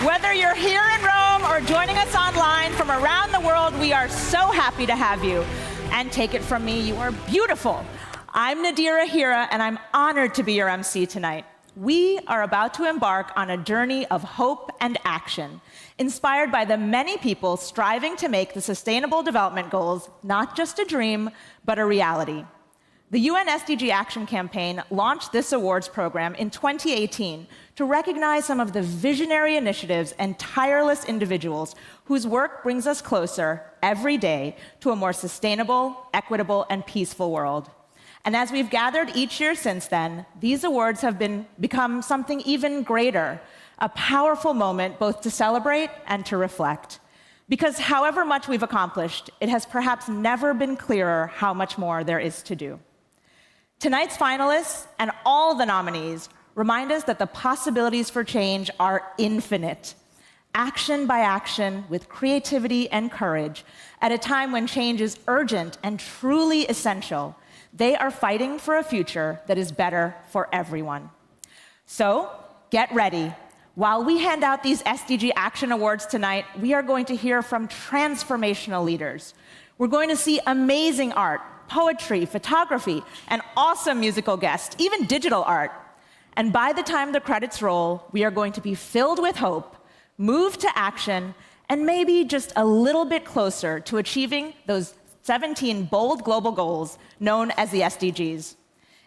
Whether you're here in Rome or joining us online from around the world, we are so happy to have you. And take it from me, you are beautiful. I'm Nadira Hira, and I'm honored to be your MC tonight. We are about to embark on a journey of hope and action, inspired by the many people striving to make the Sustainable Development Goals not just a dream, but a reality. The UN SDG Action Campaign launched this awards program in 2018 to recognize some of the visionary initiatives and tireless individuals whose work brings us closer every day to a more sustainable, equitable, and peaceful world. And as we've gathered each year since then, these awards have become something even greater, a powerful moment both to celebrate and to reflect. Because however much we've accomplished, it has perhaps never been clearer how much more there is to do. Tonight's finalists and all the nominees remind us that the possibilities for change are infinite. Action by action, with creativity and courage, at a time when change is urgent and truly essential, they are fighting for a future that is better for everyone. So, get ready. While we hand out these SDG Action Awards tonight, we are going to hear from transformational leaders. We're going to see amazing art, poetry, photography, and awesome musical guests, even digital art. And by the time the credits roll, we are going to be filled with hope, moved to action, and maybe just a little bit closer to achieving those 17 bold global goals known as the SDGs.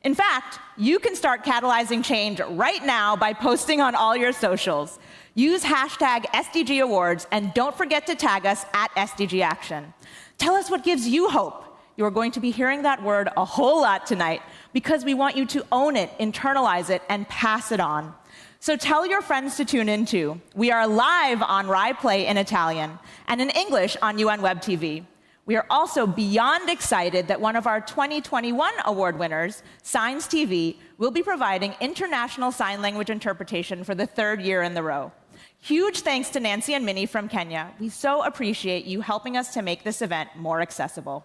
In fact, you can start catalyzing change right now by posting on all your socials. Use hashtag SDG Awards, and don't forget to tag us at SDG Action. Tell us what gives you hope. You're going to be hearing that word a whole lot tonight because we want you to own it, internalize it, and pass it on. So tell your friends to tune in too. We are live on Rai Play in Italian and in English on UN Web TV. We are also beyond excited that one of our 2021 award winners, Signs TV, will be providing international sign language interpretation for the third year in the row. Huge thanks to Nancy and Minnie from Kenya. We so appreciate you helping us to make this event more accessible.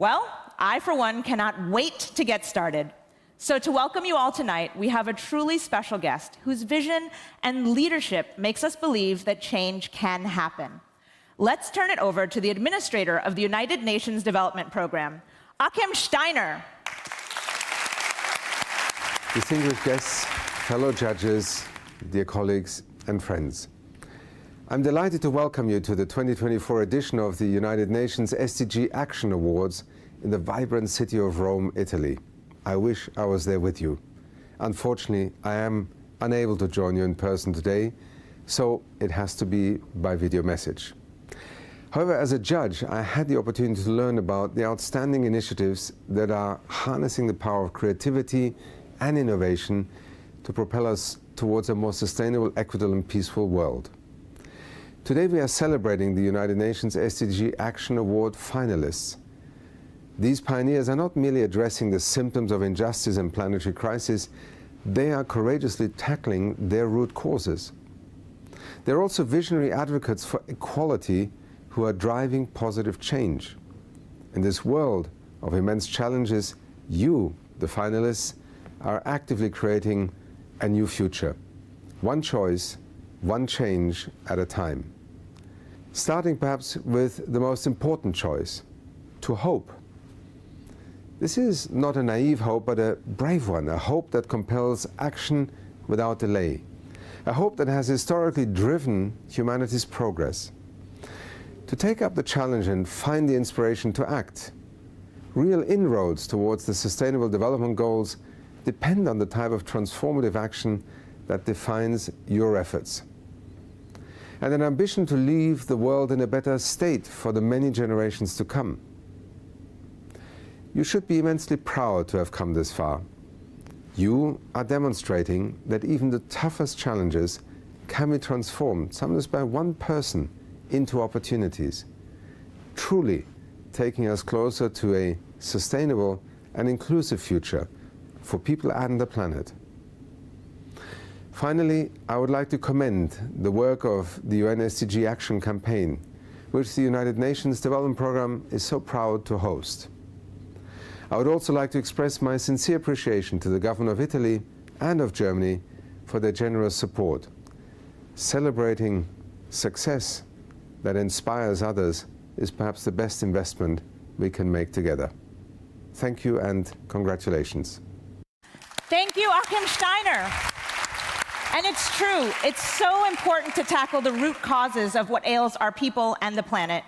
Well, I, for one, cannot wait to get started. So to welcome you all tonight, we have a truly special guest whose vision and leadership makes us believe that change can happen. Let's turn it over to the administrator of the United Nations Development Program, Achim Steiner. Distinguished guests, fellow judges, dear colleagues and friends. I'm delighted to welcome you to the 2024 edition of the United Nations SDG Action Awards in the vibrant city of Rome, Italy. I wish I was there with you. Unfortunately, I am unable to join you in person today, so it has to be by video message. However, as a judge, I had the opportunity to learn about the outstanding initiatives that are harnessing the power of creativity and innovation to propel us towards a more sustainable, equitable, and peaceful world. Today we are celebrating the United Nations SDG Action Award finalists. These pioneers are not merely addressing the symptoms of injustice and planetary crisis, they are courageously tackling their root causes. They're also visionary advocates for equality who are driving positive change. In this world of immense challenges, you, the finalists, are actively creating a new future. One choice, one change at a time. Starting perhaps with the most important choice, to hope. This is not a naive hope, but a brave one, a hope that compels action without delay, a hope that has historically driven humanity's progress. To take up the challenge and find the inspiration to act, real inroads towards the Sustainable Development Goals depend on the type of transformative action that defines your efforts. And an ambition to leave the world in a better state for the many generations to come. You should be immensely proud to have come this far. You are demonstrating that even the toughest challenges can be transformed, sometimes by one person, into opportunities, truly taking us closer to a sustainable and inclusive future for people and the planet. Finally, I would like to commend the work of the UN SDG Action Campaign, which the United Nations Development Program is so proud to host. I would also like to express my sincere appreciation to the government of Italy and of Germany for their generous support. celebrating success that inspires others is perhaps the best investment we can make together. Thank you and congratulations. Thank you, Achim Steiner. And it's true, it's so important to tackle the root causes of what ails our people and the planet.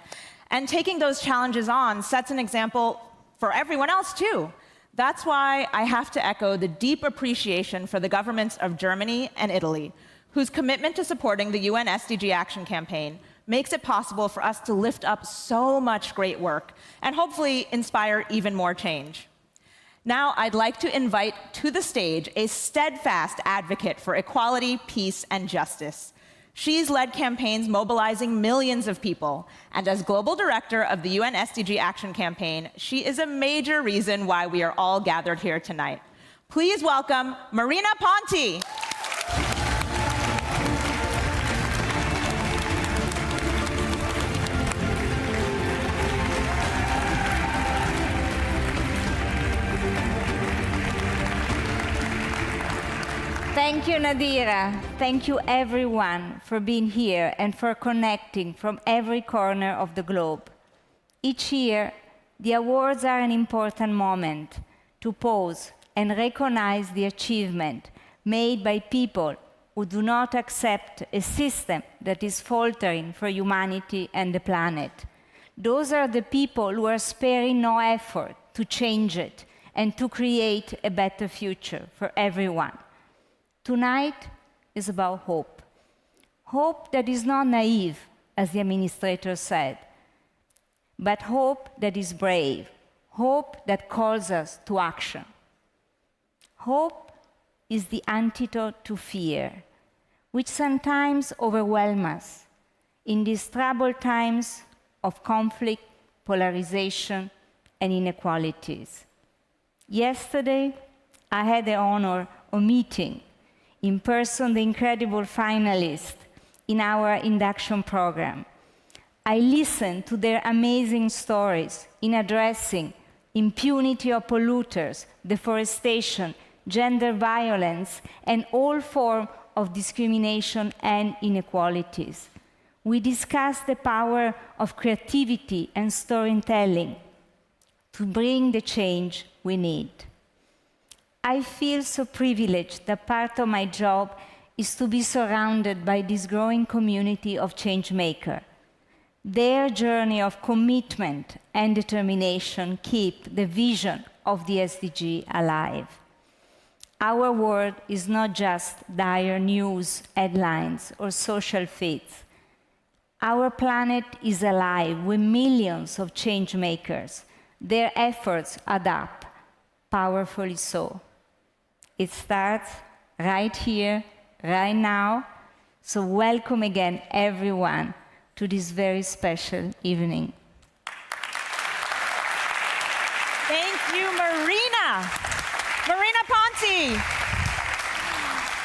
And taking those challenges on sets an example for everyone else too. That's why I have to echo the deep appreciation for the governments of Germany and Italy, whose commitment to supporting the UN SDG Action Campaign makes it possible for us to lift up so much great work and hopefully inspire even more change. Now, I'd like to invite to the stage a steadfast advocate for equality, peace, and justice. She's led campaigns mobilizing millions of people, and as global director of the UN SDG Action Campaign, she is a major reason why we are all gathered here tonight. Please welcome Marina Ponti. Thank you, Nadira. Thank you, everyone, for being here and for connecting from every corner of the globe. Each year, the awards are an important moment to pause and recognize the achievement made by people who do not accept a system that is faltering for humanity and the planet. Those are the people who are sparing no effort to change it and to create a better future for everyone. Tonight is about hope. Hope that is not naive, as the administrator said, but hope that is brave, hope that calls us to action. Hope is the antidote to fear, which sometimes overwhelms us in these troubled times of conflict, polarization, and inequalities. Yesterday, I had the honor of meeting in person the incredible finalists in our induction program. I listened to their amazing stories in addressing impunity of polluters, deforestation, gender violence, and all forms of discrimination and inequalities. We discussed the power of creativity and storytelling to bring the change we need. I feel so privileged that part of my job is to be surrounded by this growing community of changemakers. Their journey of commitment and determination keep the vision of the SDG alive. Our world is not just dire news, headlines, or social feeds. Our planet is alive with millions of changemakers. Their efforts add up, powerfully so. It starts right here, right now. So welcome again, everyone, to this very special evening. Thank you, Marina. Marina Ponti.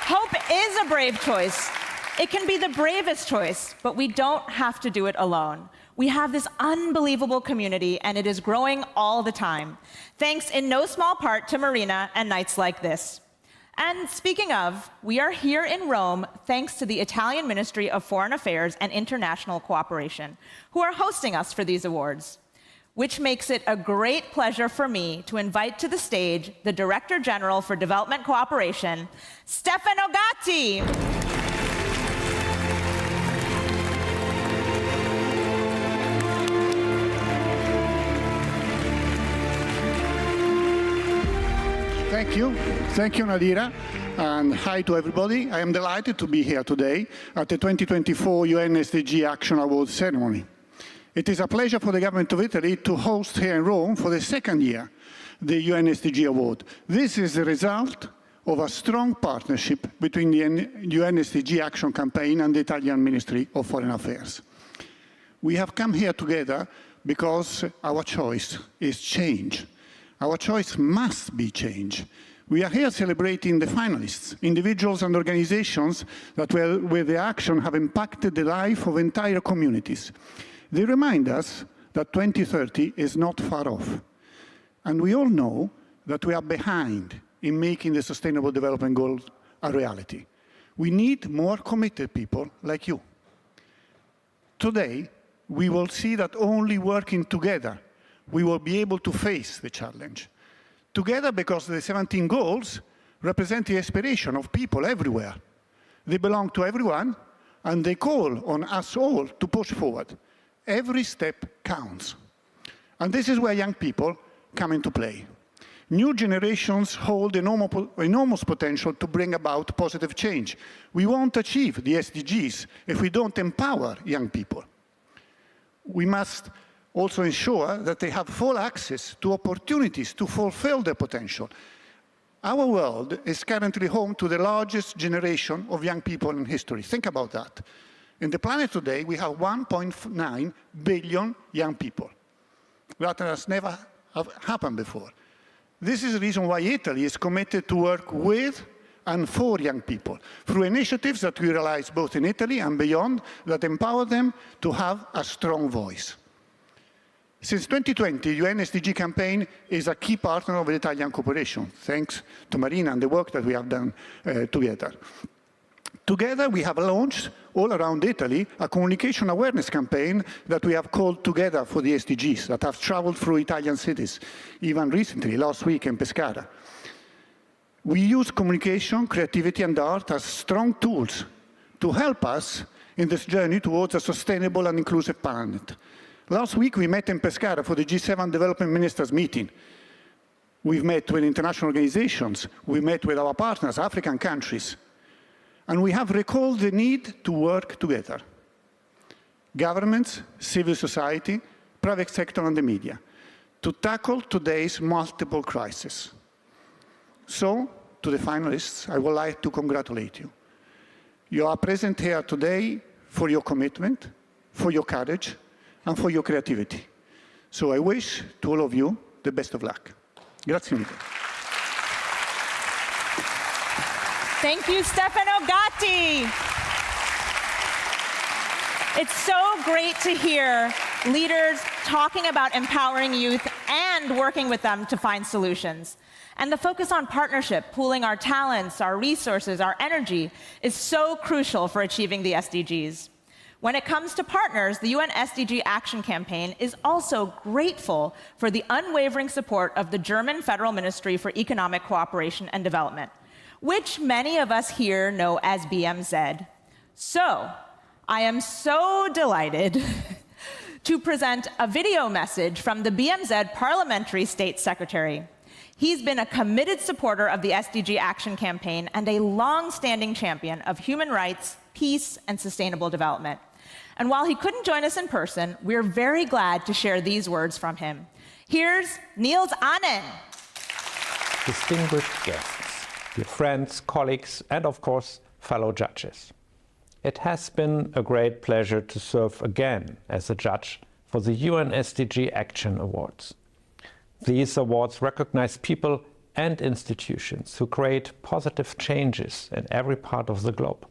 Hope is a brave choice. It can be the bravest choice, but we don't have to do it alone. We have this unbelievable community, and it is growing all the time, thanks in no small part to Marina and nights like this. And speaking of, we are here in Rome thanks to the Italian Ministry of Foreign Affairs and International Cooperation, who are hosting us for these awards, which makes it a great pleasure for me to invite to the stage the Director General for Development Cooperation, Stefano Gatti. Thank you, Nadira, and hi to everybody. I am delighted to be here today at the 2024 UN SDG Action Awards ceremony. It is a pleasure for the government of Italy to host here in Rome for the second year the UN SDG Award. This is the result of a strong partnership between the UN SDG Action Campaign and the Italian Ministry of Foreign Affairs. We have come here together because our choice is change. Our choice must be change. We are here celebrating the finalists, individuals and organizations that with their action have impacted the life of entire communities. They remind us that 2030 is not far off. And we all know that we are behind in making the Sustainable Development Goals a reality. We need more committed people like you. Today, we will see that only working together, we will be able to face the challenge. Together, because the 17 goals represent the aspiration of people everywhere. They belong to everyone, and they call on us all to push forward. Every step counts. And this is where young people come into play. New generations hold enormous potential to bring about positive change. We won't achieve the SDGs if we don't empower young people. We must also ensure that they have full access to opportunities to fulfill their potential. Our world is currently home to the largest generation of young people in history. Think about that. In the planet today, we have 1.9 billion young people. That has never happened before. This is the reason why Italy is committed to work with and for young people, through initiatives that we realize both in Italy and beyond that empower them to have a strong voice. Since 2020, UN SDG Campaign is a key partner of Italian cooperation, thanks to Marina and the work that we have done together. Together, we have launched, all around Italy, a communication awareness campaign that we have called Together for the SDGs, that have traveled through Italian cities, even recently, last week in Pescara. We use communication, creativity, and art as strong tools to help us in this journey towards a sustainable and inclusive planet. Last week, we met in Pescara for the G7 Development Ministers meeting. We've met with international organizations. We met with our partners, African countries. And we have recalled the need to work together. Governments, civil society, private sector, and the media, to tackle today's multiple crises. So, to the finalists, I would like to congratulate you. You are present here today for your commitment, for your courage, and for your creativity. So I wish to all of you the best of luck. Grazie mille. Thank you, Stefano Gatti. It's so great to hear leaders talking about empowering youth and working with them to find solutions. And the focus on partnership, pooling our talents, our resources, our energy, is so crucial for achieving the SDGs. When it comes to partners, the UN SDG Action Campaign is also grateful for the unwavering support of the German Federal Ministry for Economic Cooperation and Development, which many of us here know as BMZ. So, I am so delighted to present a video message from the BMZ Parliamentary State Secretary. He's been a committed supporter of the SDG Action Campaign and a long-standing champion of human rights, peace, and sustainable development. And while he couldn't join us in person, we're very glad to share these words from him. Here's Niels Annen. Distinguished guests, dear friends, colleagues, and of course, fellow judges. It has been a great pleasure to serve again as a judge for the UN SDG Action Awards. These awards recognize people and institutions who create positive changes in every part of the globe,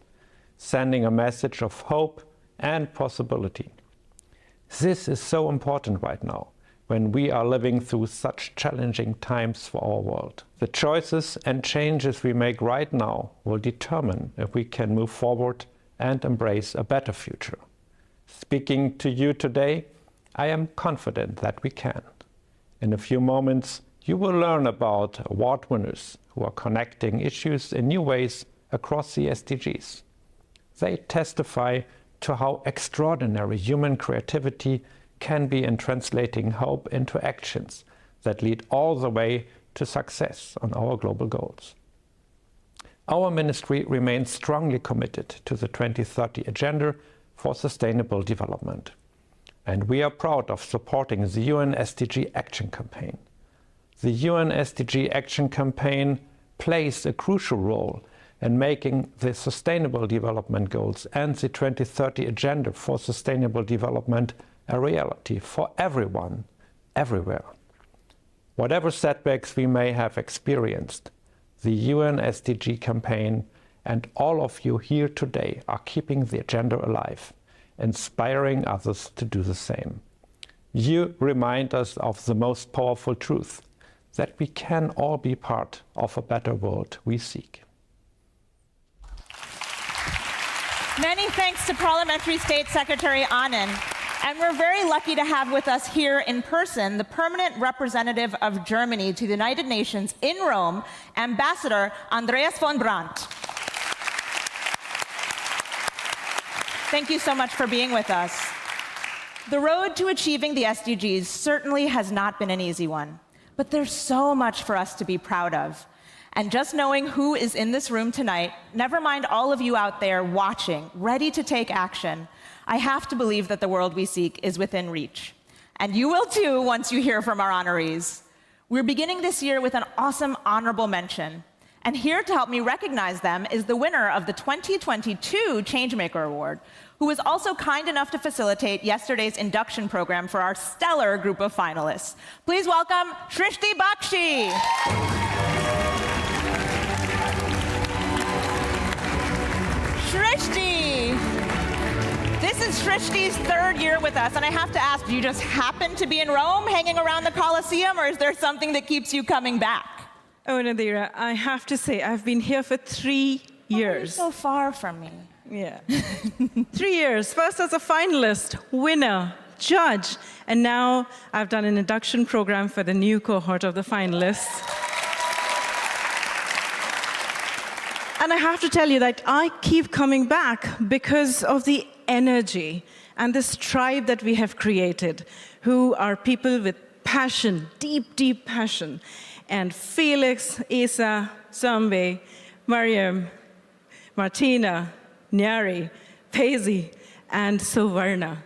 sending a message of hope and possibility. This is so important right now, when we are living through such challenging times for our world. The choices and changes we make right now will determine if we can move forward and embrace a better future. Speaking to you today, I am confident that we can. In a few moments, you will learn about award winners who are connecting issues in new ways across the SDGs. They testify to how extraordinary human creativity can be in translating hope into actions that lead all the way to success on our global goals. Our ministry remains strongly committed to the 2030 Agenda for Sustainable Development. And we are proud of supporting the UN SDG Action Campaign. The UN SDG Action Campaign plays a crucial role in making the Sustainable Development Goals and the 2030 Agenda for Sustainable Development a reality for everyone, everywhere. Whatever setbacks we may have experienced, the UN SDG Campaign and all of you here today are keeping the agenda alive, inspiring others to do the same. You remind us of the most powerful truth, that we can all be part of a better world we seek. Many thanks to Parliamentary State Secretary Annen. And we're very lucky to have with us here in person the permanent representative of Germany to the United Nations in Rome, Ambassador Andreas von Brandt. Thank you so much for being with us. The road to achieving the SDGs certainly has not been an easy one, but there's so much for us to be proud of. And just knowing who is in this room tonight, never mind all of you out there watching, ready to take action, I have to believe that the world we seek is within reach. And you will too once you hear from our honorees. We're beginning this year with an awesome honorable mention. And here to help me recognize them is the winner of the 2022 Changemaker Award, who was also kind enough to facilitate yesterday's induction program for our stellar group of finalists. Please welcome Srishti Bakshi. Srishti! This is Srishti's third year with us, and I have to ask, do you just happen to be in Rome hanging around the Colosseum, or is there something that keeps you coming back? Oh, Nadira, I have to say, I've been here for 3 years. You're so far from me. Yeah. 3 years. First as a finalist, winner, judge, and now I've done an induction program for the new cohort of the finalists. And I have to tell you that I keep coming back because of the energy and this tribe that we have created, who are people with passion, deep, deep passion. And Felix, Isa, Zambe, Mariam, Martina, Nyari, Paisy, and Suvarna.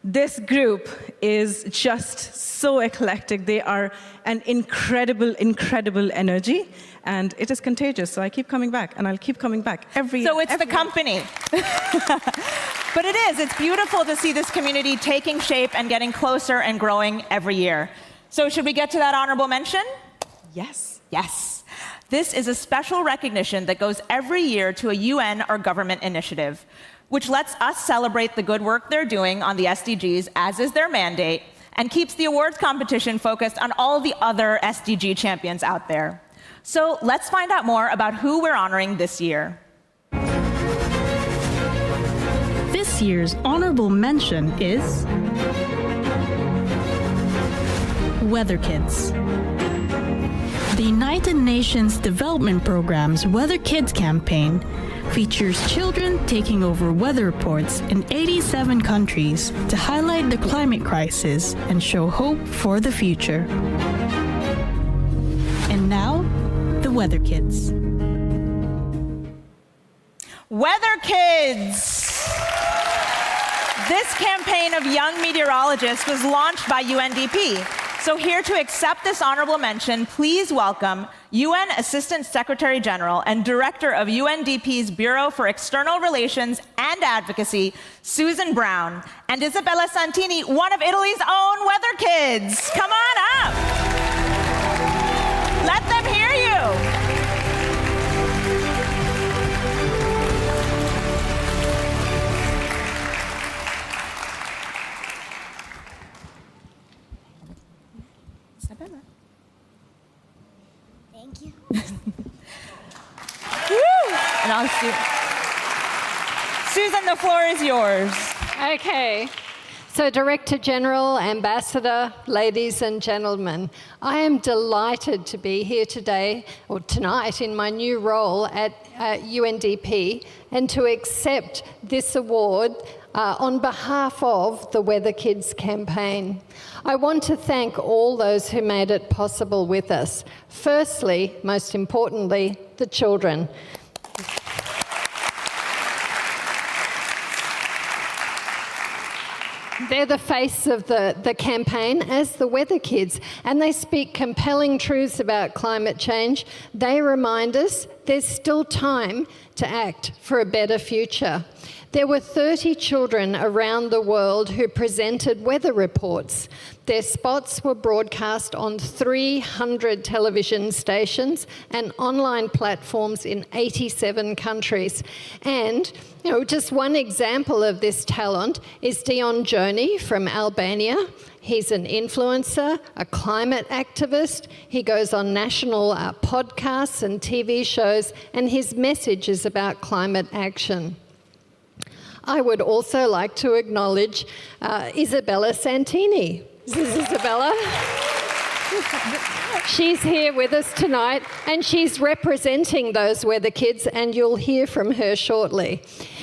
This group is just so eclectic. They are an incredible, incredible energy, and it is contagious. So I keep coming back, and I'll keep coming back every year. So it's the company. But it is. It's beautiful to see this community taking shape and getting closer and growing every year. So should we get to that honorable mention? Yes. Yes. This is a special recognition that goes every year to a UN or government initiative, which lets us celebrate the good work they're doing on the SDGs, as is their mandate, and keeps the awards competition focused on all the other SDG champions out there. So let's find out more about who we're honoring this year. This year's honorable mention is Weather Kids. The United Nations Development Programme's Weather Kids campaign features children taking over weather reports in 87 countries to highlight the climate crisis and show hope for the future. And now, the Weather Kids. Weather Kids! This campaign of young meteorologists was launched by UNDP. So here to accept this honorable mention, please welcome UN Assistant Secretary General and Director of UNDP's Bureau for External Relations and Advocacy, Susan Brown, and Isabella Santini, one of Italy's own weather kids. Come on up. Let them hear you. Isabella. Thank you. And I'll see. Susan, the floor is yours. Okay. So, Director General, Ambassador, ladies and gentlemen, I am delighted to be here today, or tonight, in my new role at UNDP, and to accept this award on behalf of the Weather Kids campaign. I want to thank all those who made it possible with us. Firstly, most importantly, the children. They're the face of the campaign as the Weather Kids, and they speak compelling truths about climate change. They remind us there's still time to act for a better future. There were 30 children around the world who presented weather reports. Their spots were broadcast on 300 television stations and online platforms in 87 countries. And, just one example of this talent is Dion Joni from Albania. He's an influencer, a climate activist. He goes on national podcasts and TV shows, and his message is about climate action. I would also like to acknowledge Isabella Santini. This is Isabella. She's here with us tonight, and she's representing those weather kids, and you'll hear from her shortly.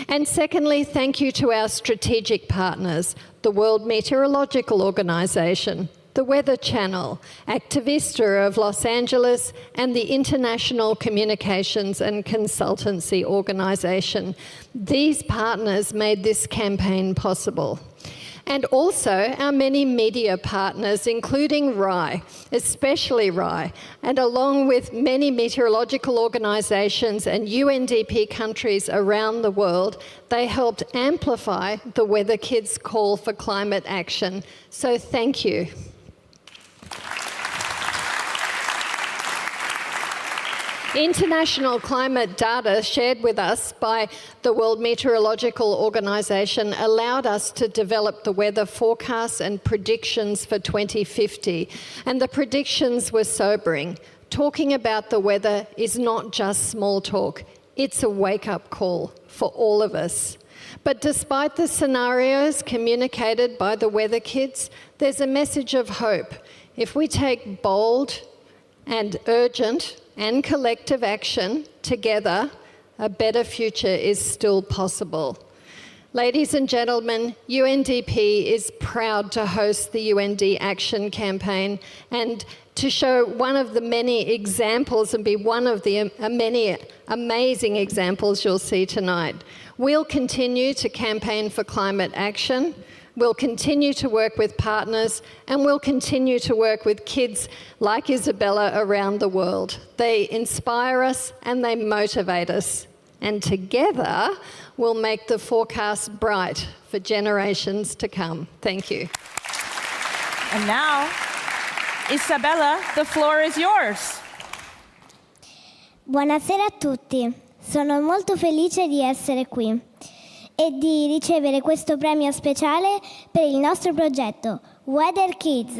And secondly, thank you to our strategic partners, the World Meteorological Organization, the Weather Channel, Activista of Los Angeles, and the International Communications and Consultancy Organization. These partners made this campaign possible. And also our many media partners, including RAI, especially RAI, and along with many meteorological organisations and UNDP countries around the world, they helped amplify the Weather Kids' call for climate action. So thank you. International climate data shared with us by the World Meteorological Organization allowed us to develop the weather forecasts and predictions for 2050. And the predictions were sobering. Talking about the weather is not just small talk. It's a wake-up call for all of us. But despite the scenarios communicated by the weather kids, there's a message of hope. If we take bold and urgent and collective action together, a better future is still possible. Ladies and gentlemen, UNDP is proud to host the UND Action Campaign and to show one of the many examples and be one of the many amazing examples you'll see tonight. We'll continue to campaign for climate action. We'll continue to work with partners, and we'll continue to work with kids like Isabella around the world. They inspire us and they motivate us. And together, we'll make the forecast bright for generations to come. Thank you. And now, Isabella, the floor is yours. Buonasera a tutti. Sono molto felice di essere qui e di ricevere questo premio speciale per il nostro progetto Weather Kids.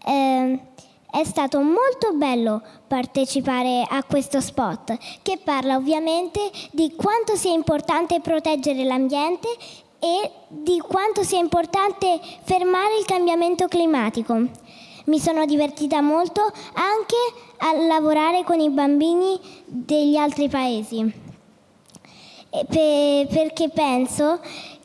È stato molto bello partecipare a questo spot che parla ovviamente di quanto sia importante proteggere l'ambiente e di quanto sia importante fermare il cambiamento climatico. Mi sono divertita molto anche a lavorare con i bambini degli altri paesi. Perché penso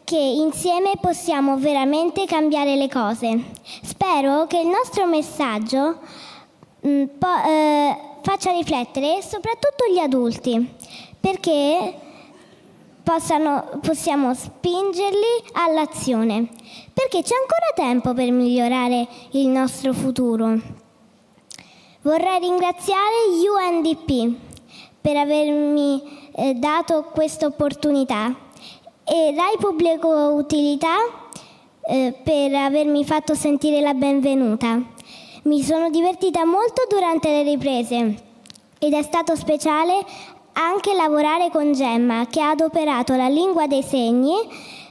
che insieme possiamo veramente cambiare le cose. Spero che il nostro messaggio faccia riflettere soprattutto gli adulti, perché possiamo spingerli all'azione, perché c'è ancora tempo per migliorare il nostro futuro. Vorrei ringraziare UNDP per avermi dato questa opportunità e Rai Pubblico Utilità per avermi fatto sentire la benvenuta. Mi sono divertita molto durante le riprese ed è stato speciale anche lavorare con Gemma, che ha adoperato la lingua dei segni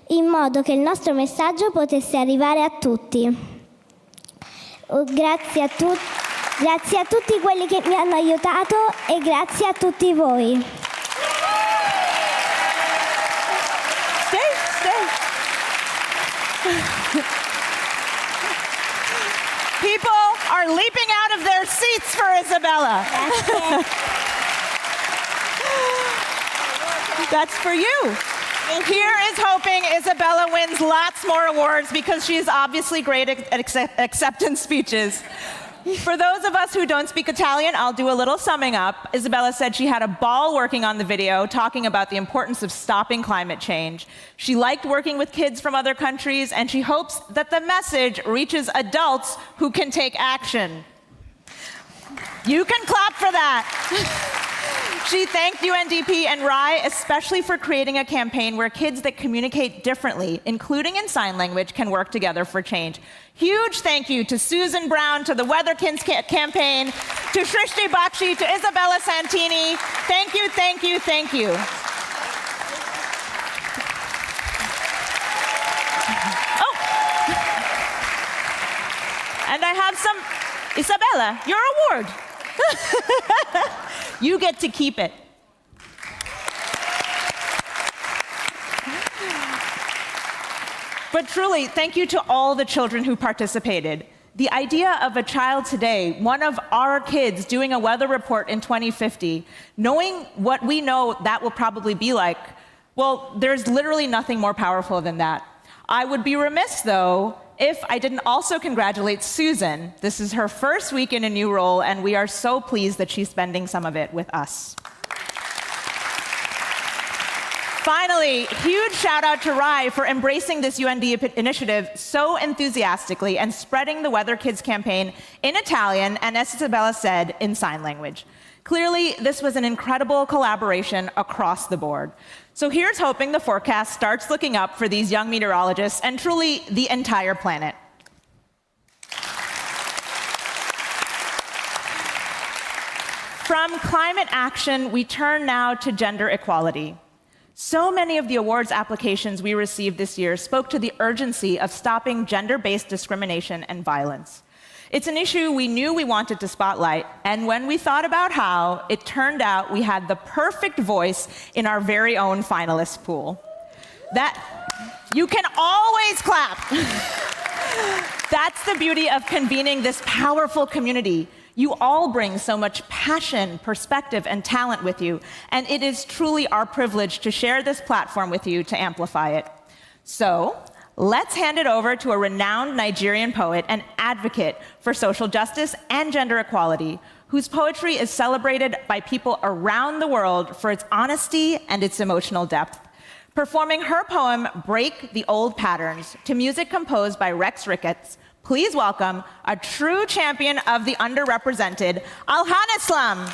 in modo che il nostro messaggio potesse arrivare a tutti. Grazie a tutti quelli che mi hanno aiutato e grazie a tutti voi. People are leaping out of their seats for Isabella. That's for you. Here is hoping Isabella wins lots more awards because she is obviously great at acceptance speeches. For those of us who don't speak Italian, I'll do a little summing up. Isabella said she had a ball working on the video, talking about the importance of stopping climate change. She liked working with kids from other countries, and she hopes that the message reaches adults who can take action. You can clap for that. She thanked UNDP and RAI especially for creating a campaign where kids that communicate differently, including in sign language, can work together for change. Huge thank you to Susan Brown, to the Weather Kids campaign, to Srishti Bakshi, to Isabella Santini. Thank you, thank you, thank you. Oh! And I have some, Isabella, your award. You get to keep it. But truly, thank you to all the children who participated. The idea of a child today, one of our kids, doing a weather report in 2050, knowing what we know that will probably be like, well, there's literally nothing more powerful than that. I would be remiss, though, if I didn't also congratulate Susan. This is her first week in a new role, and we are so pleased that she's spending some of it with us. Finally, huge shout out to Rai for embracing this UNDP initiative so enthusiastically and spreading the Weather Kids campaign in Italian and, as Isabella said, in sign language. Clearly, this was an incredible collaboration across the board. So here's hoping the forecast starts looking up for these young meteorologists and truly the entire planet. From climate action, we turn now to gender equality. So many of the awards applications we received this year spoke to the urgency of stopping gender-based discrimination and violence. It's an issue we knew we wanted to spotlight, and when we thought about how, it turned out we had the perfect voice in our very own finalist pool. That, you can always clap. That's the beauty of convening this powerful community. You all bring so much passion, perspective, and talent with you, and it is truly our privilege to share this platform with you to amplify it. So, let's hand it over to a renowned Nigerian poet and advocate for social justice and gender equality, whose poetry is celebrated by people around the world for its honesty and its emotional depth. Performing her poem, Break the Old Patterns, to music composed by Rex Ricketts, please welcome a true champion of the underrepresented, Alhanislam.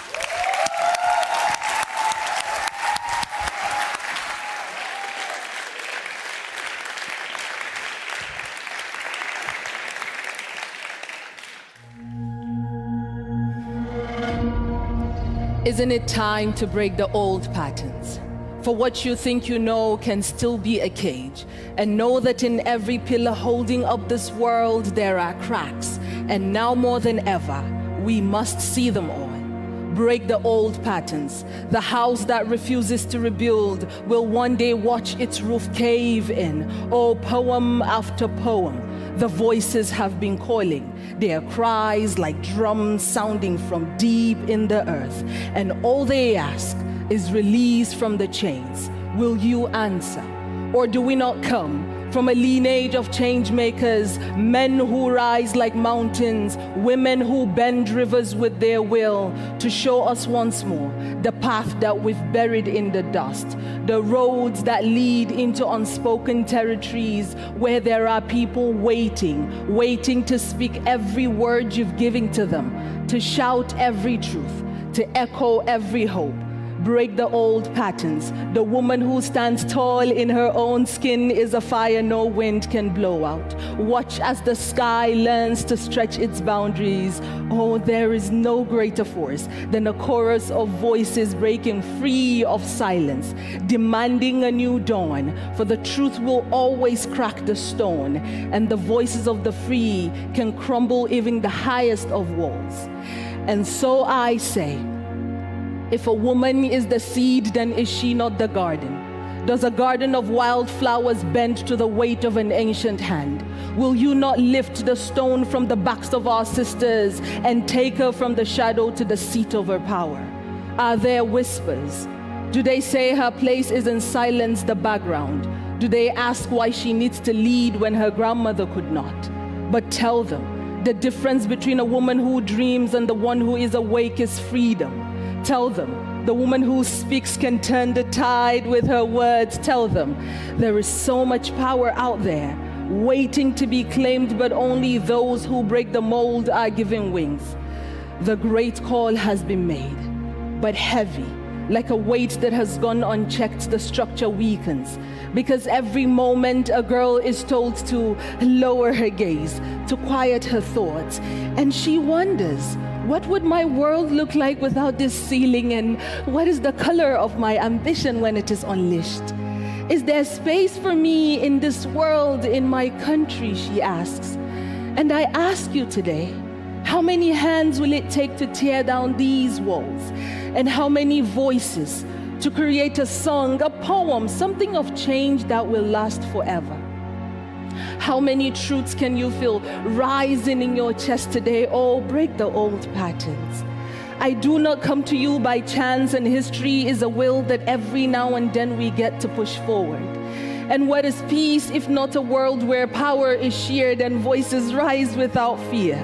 Isn't it time to break the old patterns? For what you think you know can still be a cage. And know that in every pillar holding up this world, there are cracks. And now more than ever, we must see them all. Break the old patterns. The house that refuses to rebuild will one day watch its roof cave in. Oh, poem after poem, the voices have been calling. Their cries like drums sounding from deep in the earth. And all they ask is release from the chains. Will you answer? Or do we not come from a lineage of change makers, men who rise like mountains, women who bend rivers with their will, to show us once more the path that we've buried in the dust, the roads that lead into unspoken territories where there are people waiting to speak every word you've given to them, to shout every truth, to echo every hope. Break the old patterns. The woman who stands tall in her own skin is a fire no wind can blow out. Watch as the sky learns to stretch its boundaries. Oh, there is no greater force than a chorus of voices breaking free of silence, demanding a new dawn, for the truth will always crack the stone, and the voices of the free can crumble even the highest of walls. And so I say, if a woman is the seed, then is she not the garden? Does a garden of wildflowers bend to the weight of an ancient hand? Will you not lift the stone from the backs of our sisters and take her from the shadow to the seat of her power? Are there whispers? Do they say her place is in silence, the background? Do they ask why she needs to lead when her grandmother could not? But tell them, the difference between a woman who dreams and the one who is awake is freedom. Tell them, the woman who speaks can turn the tide with her words. Tell them, there is so much power out there, waiting to be claimed, but only those who break the mold are given wings. The great call has been made, but heavy, like a weight that has gone unchecked, the structure weakens. Because every moment a girl is told to lower her gaze, to quiet her thoughts, and she wonders, what would my world look like without this ceiling, and what is the color of my ambition when it is unleashed? Is there space for me in this world, in my country, she asks. And I ask you today, how many hands will it take to tear down these walls? And how many voices to create a song, a poem, something of change that will last forever? How many truths can you feel rising in your chest today? Oh, break the old patterns. I do not come to you by chance, and history is a will that every now and then we get to push forward. And what is peace if not a world where power is shared and voices rise without fear?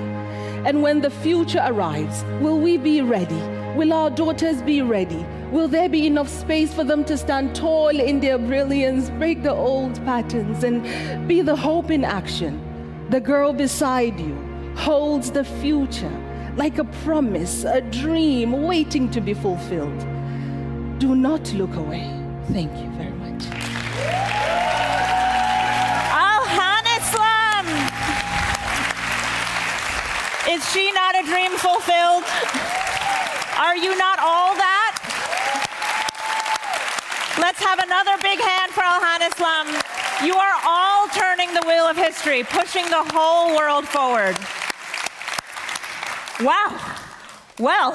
And when the future arrives, will we be ready? Will our daughters be ready? Will there be enough space for them to stand tall in their brilliance, break the old patterns, and be the hope in action? The girl beside you holds the future like a promise, a dream waiting to be fulfilled. Do not look away. Thank you very much. Alhanislam! Is she not a dream fulfilled? Are you not all that? Let's have another big hand for Alhanislam. You are all turning the wheel of history, pushing the whole world forward. Wow. Well,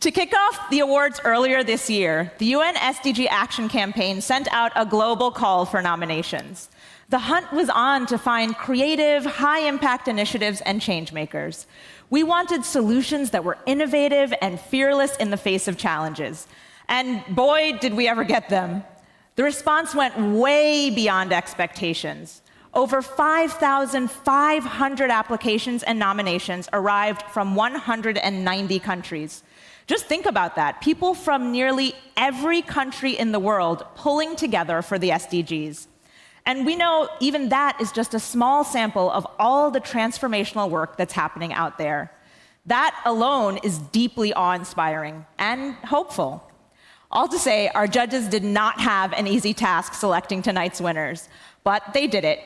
to kick off the awards earlier this year, the UN SDG Action Campaign sent out a global call for nominations. The hunt was on to find creative, high-impact initiatives and changemakers. We wanted solutions that were innovative and fearless in the face of challenges. And boy, did we ever get them. The response went way beyond expectations. Over 5,500 applications and nominations arrived from 190 countries. Just think about that. People from nearly every country in the world pulling together for the SDGs. And we know even that is just a small sample of all the transformational work that's happening out there. That alone is deeply awe-inspiring and hopeful. All to say, our judges did not have an easy task selecting tonight's winners, but they did it.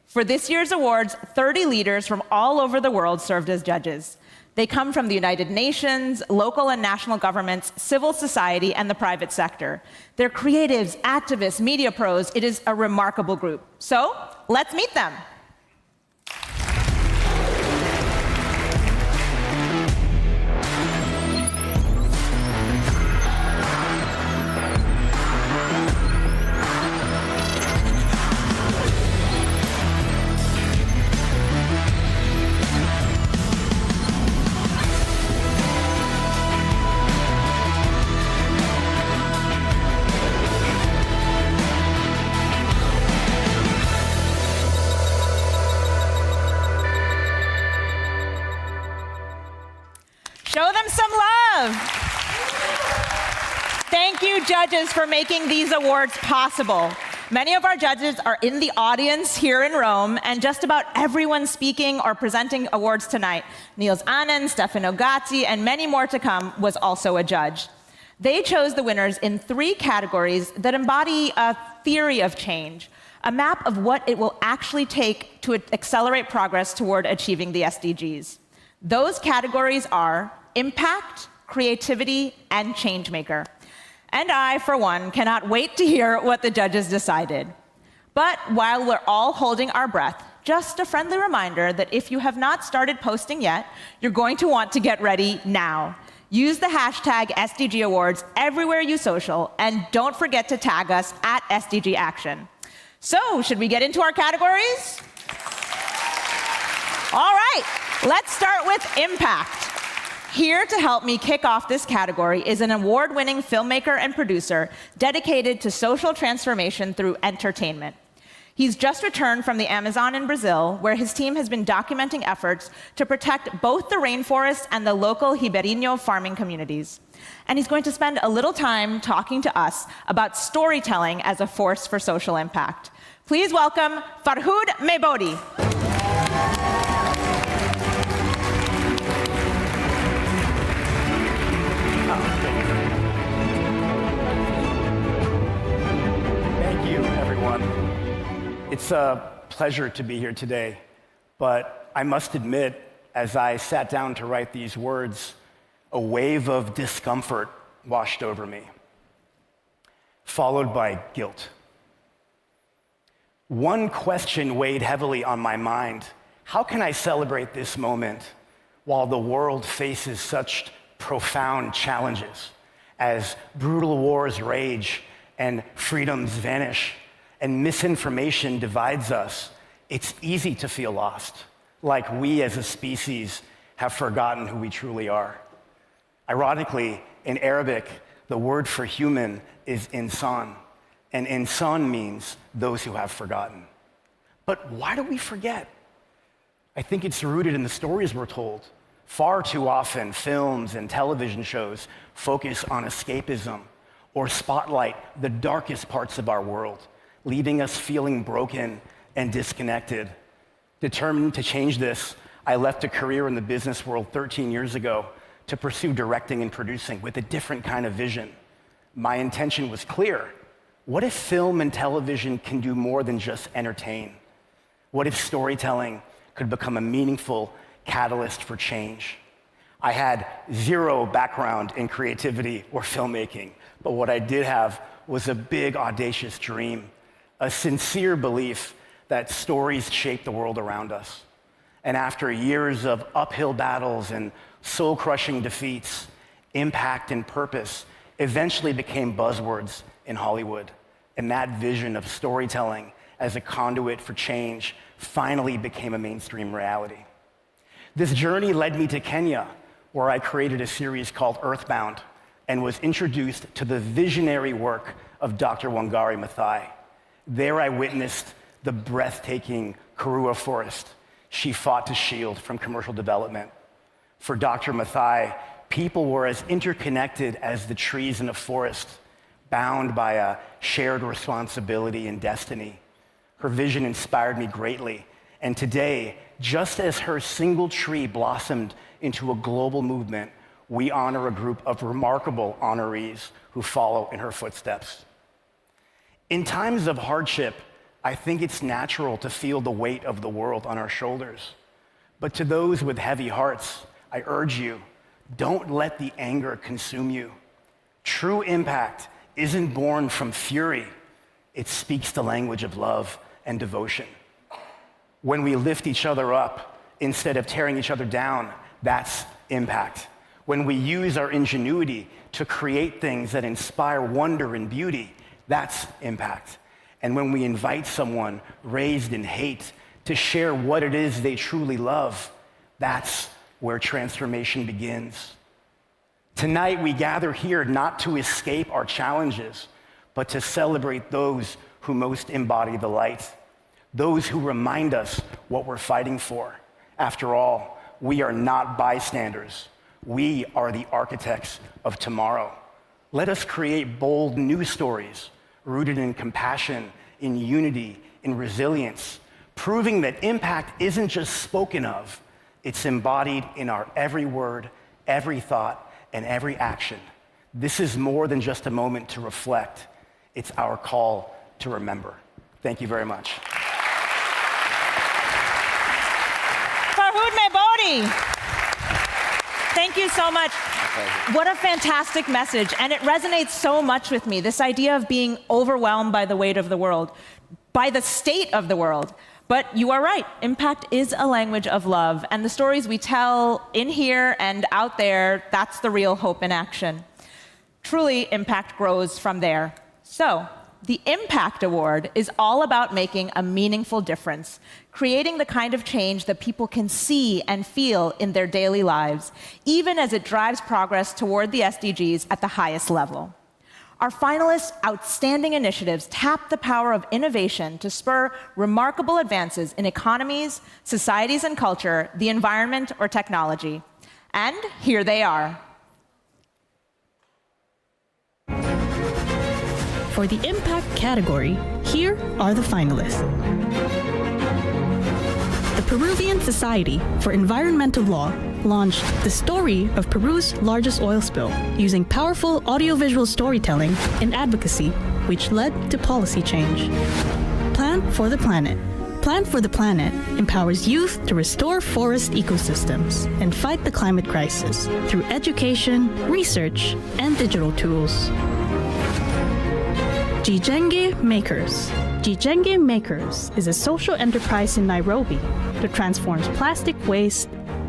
For this year's awards, 30 leaders from all over the world served as judges. They come from the United Nations, local and national governments, civil society, and the private sector. They're creatives, activists, media pros. It is a remarkable group. So, let's meet them. Show them some love. Thank you, judges, for making these awards possible. Many of our judges are in the audience here in Rome, and just about everyone speaking or presenting awards tonight, Niels, Annen, Stefano Gatti, and many more to come, was also a judge. They chose the winners in 3 categories that embody a theory of change, a map of what it will actually take to accelerate progress toward achieving the SDGs. Those categories are impact, creativity, and changemaker. And I, for one, cannot wait to hear what the judges decided. But while we're all holding our breath, just a friendly reminder that if you have not started posting yet, you're going to want to get ready now. Use the hashtag SDG Awards everywhere you social, and don't forget to tag us at SDG Action. So, should we get into our categories? All right, let's start with impact. Here to help me kick off this category is an award-winning filmmaker and producer dedicated to social transformation through entertainment. He's just returned from the Amazon in Brazil, where his team has been documenting efforts to protect both the rainforest and the local Ribeirinho farming communities. And he's going to spend a little time talking to us about storytelling as a force for social impact. Please welcome Farhoud Meybodi. Thank you, everyone. It's a pleasure to be here today, but I must admit, as I sat down to write these words, a wave of discomfort washed over me, followed by guilt. One question weighed heavily on my mind: how can I celebrate this moment while the world faces such profound challenges as brutal wars rage and freedoms vanish and misinformation divides us it's easy to feel lost, like we as a species have forgotten who we truly are. Ironically, in Arabic, the word for human is insan, and insan means those who have forgotten. But why do we forget? I think it's rooted in the stories we're told. Far too often, films and television shows focus on escapism or spotlight the darkest parts of our world, leaving us feeling broken and disconnected. Determined to change this, I left a career in the business world 13 years ago to pursue directing and producing with a different kind of vision. My intention was clear. What if film and television can do more than just entertain? What if storytelling could become a meaningful catalyst for change? I had zero background in creativity or filmmaking, but what I did have was a big, audacious dream, a sincere belief that stories shape the world around us. And after years of uphill battles and soul-crushing defeats, impact and purpose eventually became buzzwords in Hollywood. And that vision of storytelling as a conduit for change finally became a mainstream reality. This journey led me to Kenya, where I created a series called Earthbound and was introduced to the visionary work of Dr. Wangari Maathai. There I witnessed the breathtaking Karua forest she fought to shield from commercial development. For Dr. Maathai, people were as interconnected as the trees in a forest, bound by a shared responsibility and destiny. Her vision inspired me greatly, and today, just as her single tree blossomed into a global movement, we honor a group of remarkable honorees who follow in her footsteps. In times of hardship, I think it's natural to feel the weight of the world on our shoulders. But to those with heavy hearts, I urge you, don't let the anger consume you. True impact isn't born from fury. It speaks the language of love and devotion. When we lift each other up instead of tearing each other down, that's impact. When we use our ingenuity to create things that inspire wonder and beauty, that's impact. And when we invite someone raised in hate to share what it is they truly love, that's where transformation begins. Tonight, we gather here not to escape our challenges, but to celebrate those who most embody the light, those who remind us what we're fighting for. After all, we are not bystanders. We are the architects of tomorrow. Let us create bold new stories rooted in compassion, in unity, in resilience, proving that impact isn't just spoken of, it's embodied in our every word, every thought, and every action. This is more than just a moment to reflect. It's our call to remember. Thank you very much. Farhoud Meybodi. Thank you so much. What a fantastic message, and it resonates so much with me, this idea of being overwhelmed by the weight of the world, by the state of the world. But you are right, impact is a language of love, and the stories we tell in here and out there, that's the real hope in action. Truly, impact grows from there. So, the Impact Award is all about making a meaningful difference, creating the kind of change that people can see and feel in their daily lives, even as it drives progress toward the SDGs at the highest level. Our finalists' outstanding initiatives tap the power of innovation to spur remarkable advances in economies, societies and culture, the environment, or technology. And here they are. For the Impact category, here are the finalists. The Peruvian Society for Environmental Law launched The Story of Peru's Largest Oil Spill using powerful audiovisual storytelling and advocacy, which led to policy change. Plan for the Planet. Plan for the Planet empowers youth to restore forest ecosystems and fight the climate crisis through education, research, and digital tools. Changemakers Makers. Changemakers Makers is a social enterprise in Nairobi that transforms plastic waste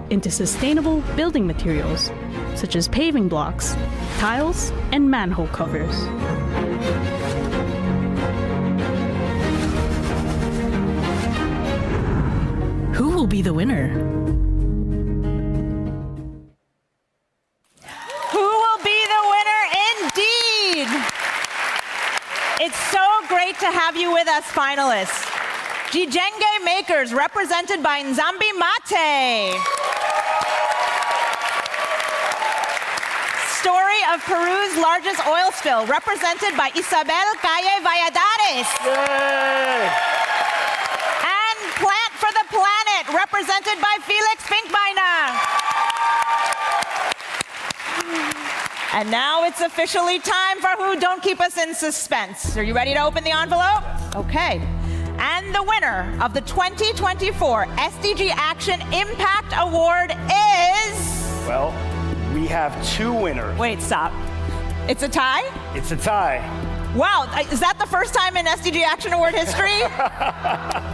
into sustainable building materials, such as paving blocks, tiles, and manhole covers. will be the winner? Who will be the winner indeed? It's so great to have you with us, finalists. Changemakers, represented by Nzambi Mate. Story of Peru's largest oil spill, represented by Isabella Calle Valladares. Yay! And Plant for the Planet, represented by Felix Finkbeiner. And now it's officially time for who don't keep us in suspense. Are you ready to open the envelope? Okay. And the winner of the 2024 SDG Action Impact Award is... Well, we have two winners. Wait, stop. It's a tie? It's a tie. Wow, is that the first time in SDG Action Award history?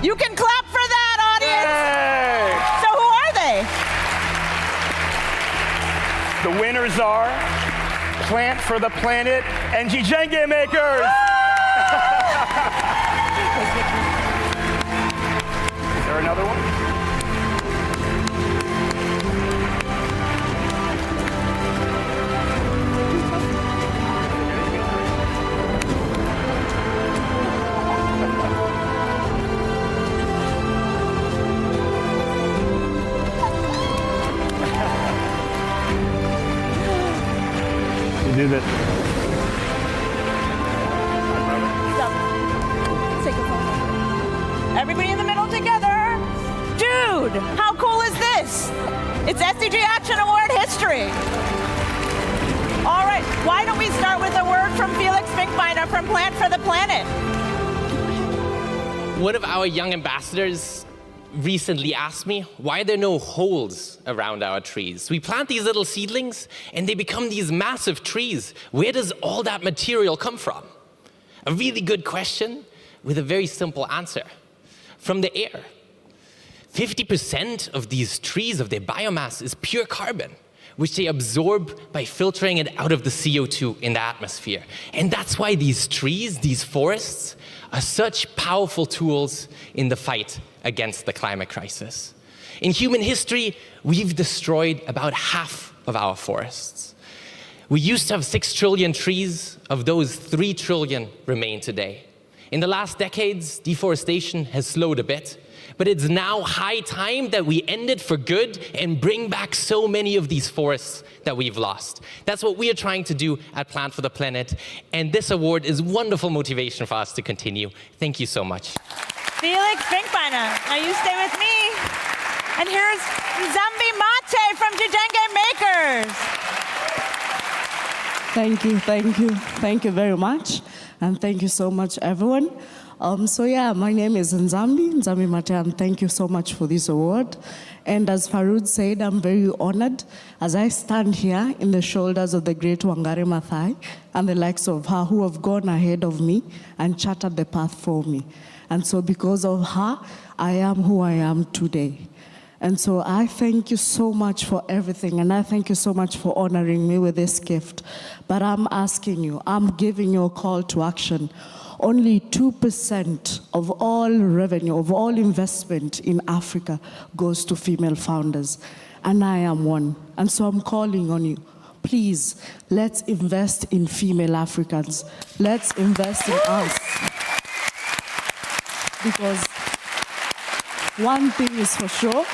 You can clap for that, audience. Yay! So who are they? The winners are Plant for the Planet and Changemakers. Is there another one? You did it. Everybody in the middle together. Dude, how cool is this? It's SDG Action Award history. All right, why don't we start with a word from Felix Finkbeiner from Plant for the Planet. One of our young ambassadors recently asked me why there are no holes around our trees. We plant these little seedlings and they become these massive trees. Where does all that material come from? A really good question with a very simple answer. From the air. 50% of these trees, of their biomass, is pure carbon, which they absorb by filtering it out of the CO2 in the atmosphere. And that's why these trees, these forests, are such powerful tools in the fight against the climate crisis. In human history, we've destroyed about half of our forests. We used to have 6 trillion trees. Of those, 3 trillion remain today. In the last decades, deforestation has slowed a bit, but it's now high time that we end it for good and bring back so many of these forests that we've lost. That's what we are trying to do at Plant for the Planet, and this award is wonderful motivation for us to continue. Thank you so much. Felix Finkbeiner, now you stay with me. And here's Nzambi Mate from Changemakers. Thank you very much. And thank you so much, everyone. My name is Nzambi Mate, and thank you so much for this award. And as Farhoud said, I'm very honored as I stand here in the shoulders of the great Wangari Maathai and the likes of her who have gone ahead of me and charted the path for me. And so because of her, I am who I am today. And so I thank you so much for everything, and I thank you so much for honoring me with this gift. But I'm asking you, I'm giving you a call to action. Only 2% of all revenue, of all investment in Africa goes to female founders, and I am one. And so I'm calling on you. Please, let's invest in female Africans. Let's invest in us. Because one thing is for sure,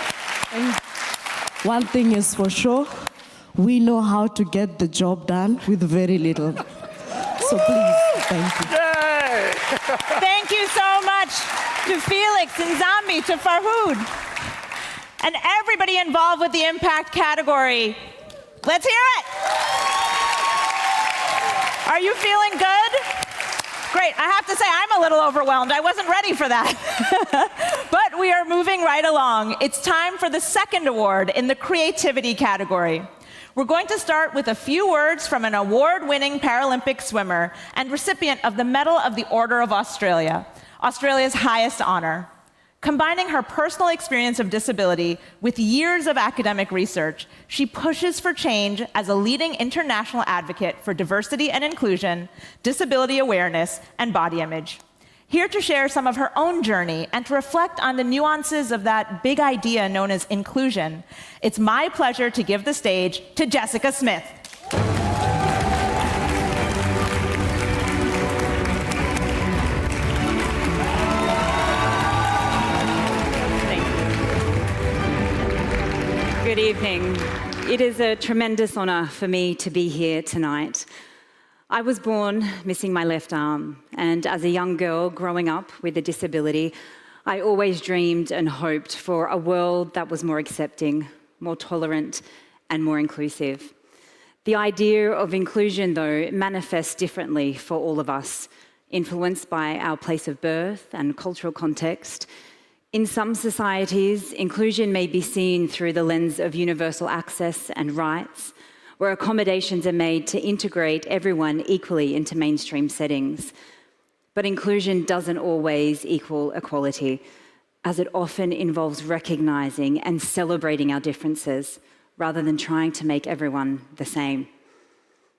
we know how to get the job done with very little. So please, thank you. Yay! Thank you so much to Felix and Nzambi, to Farhoud, and everybody involved with the impact category. Let's hear it. Are you feeling good? Great. I have to say, I'm a little overwhelmed. I wasn't ready for that. But we are moving right along. It's time for the second award in the creativity category. We're going to start with a few words from an award-winning Paralympic swimmer and recipient of the Medal of the Order of Australia, Australia's highest honor. Combining her personal experience of disability with years of academic research, she pushes for change as a leading international advocate for diversity and inclusion, disability awareness, and body image. here to share some of her own journey and to reflect on the nuances of that big idea known as inclusion. It's my pleasure to give the stage to Jessica Smith. Good evening. It is a tremendous honor for me to be here tonight. I was born missing my left arm, and as a young girl growing up with a disability, I always dreamed and hoped for a world that was more accepting, more tolerant, and more inclusive. The idea of inclusion, though, manifests differently for all of us, influenced by our place of birth and cultural context. In some societies, inclusion may be seen through the lens of universal access and rights, where accommodations are made to integrate everyone equally into mainstream settings. But inclusion doesn't always equal equality, as it often involves recognizing and celebrating our differences, rather than trying to make everyone the same.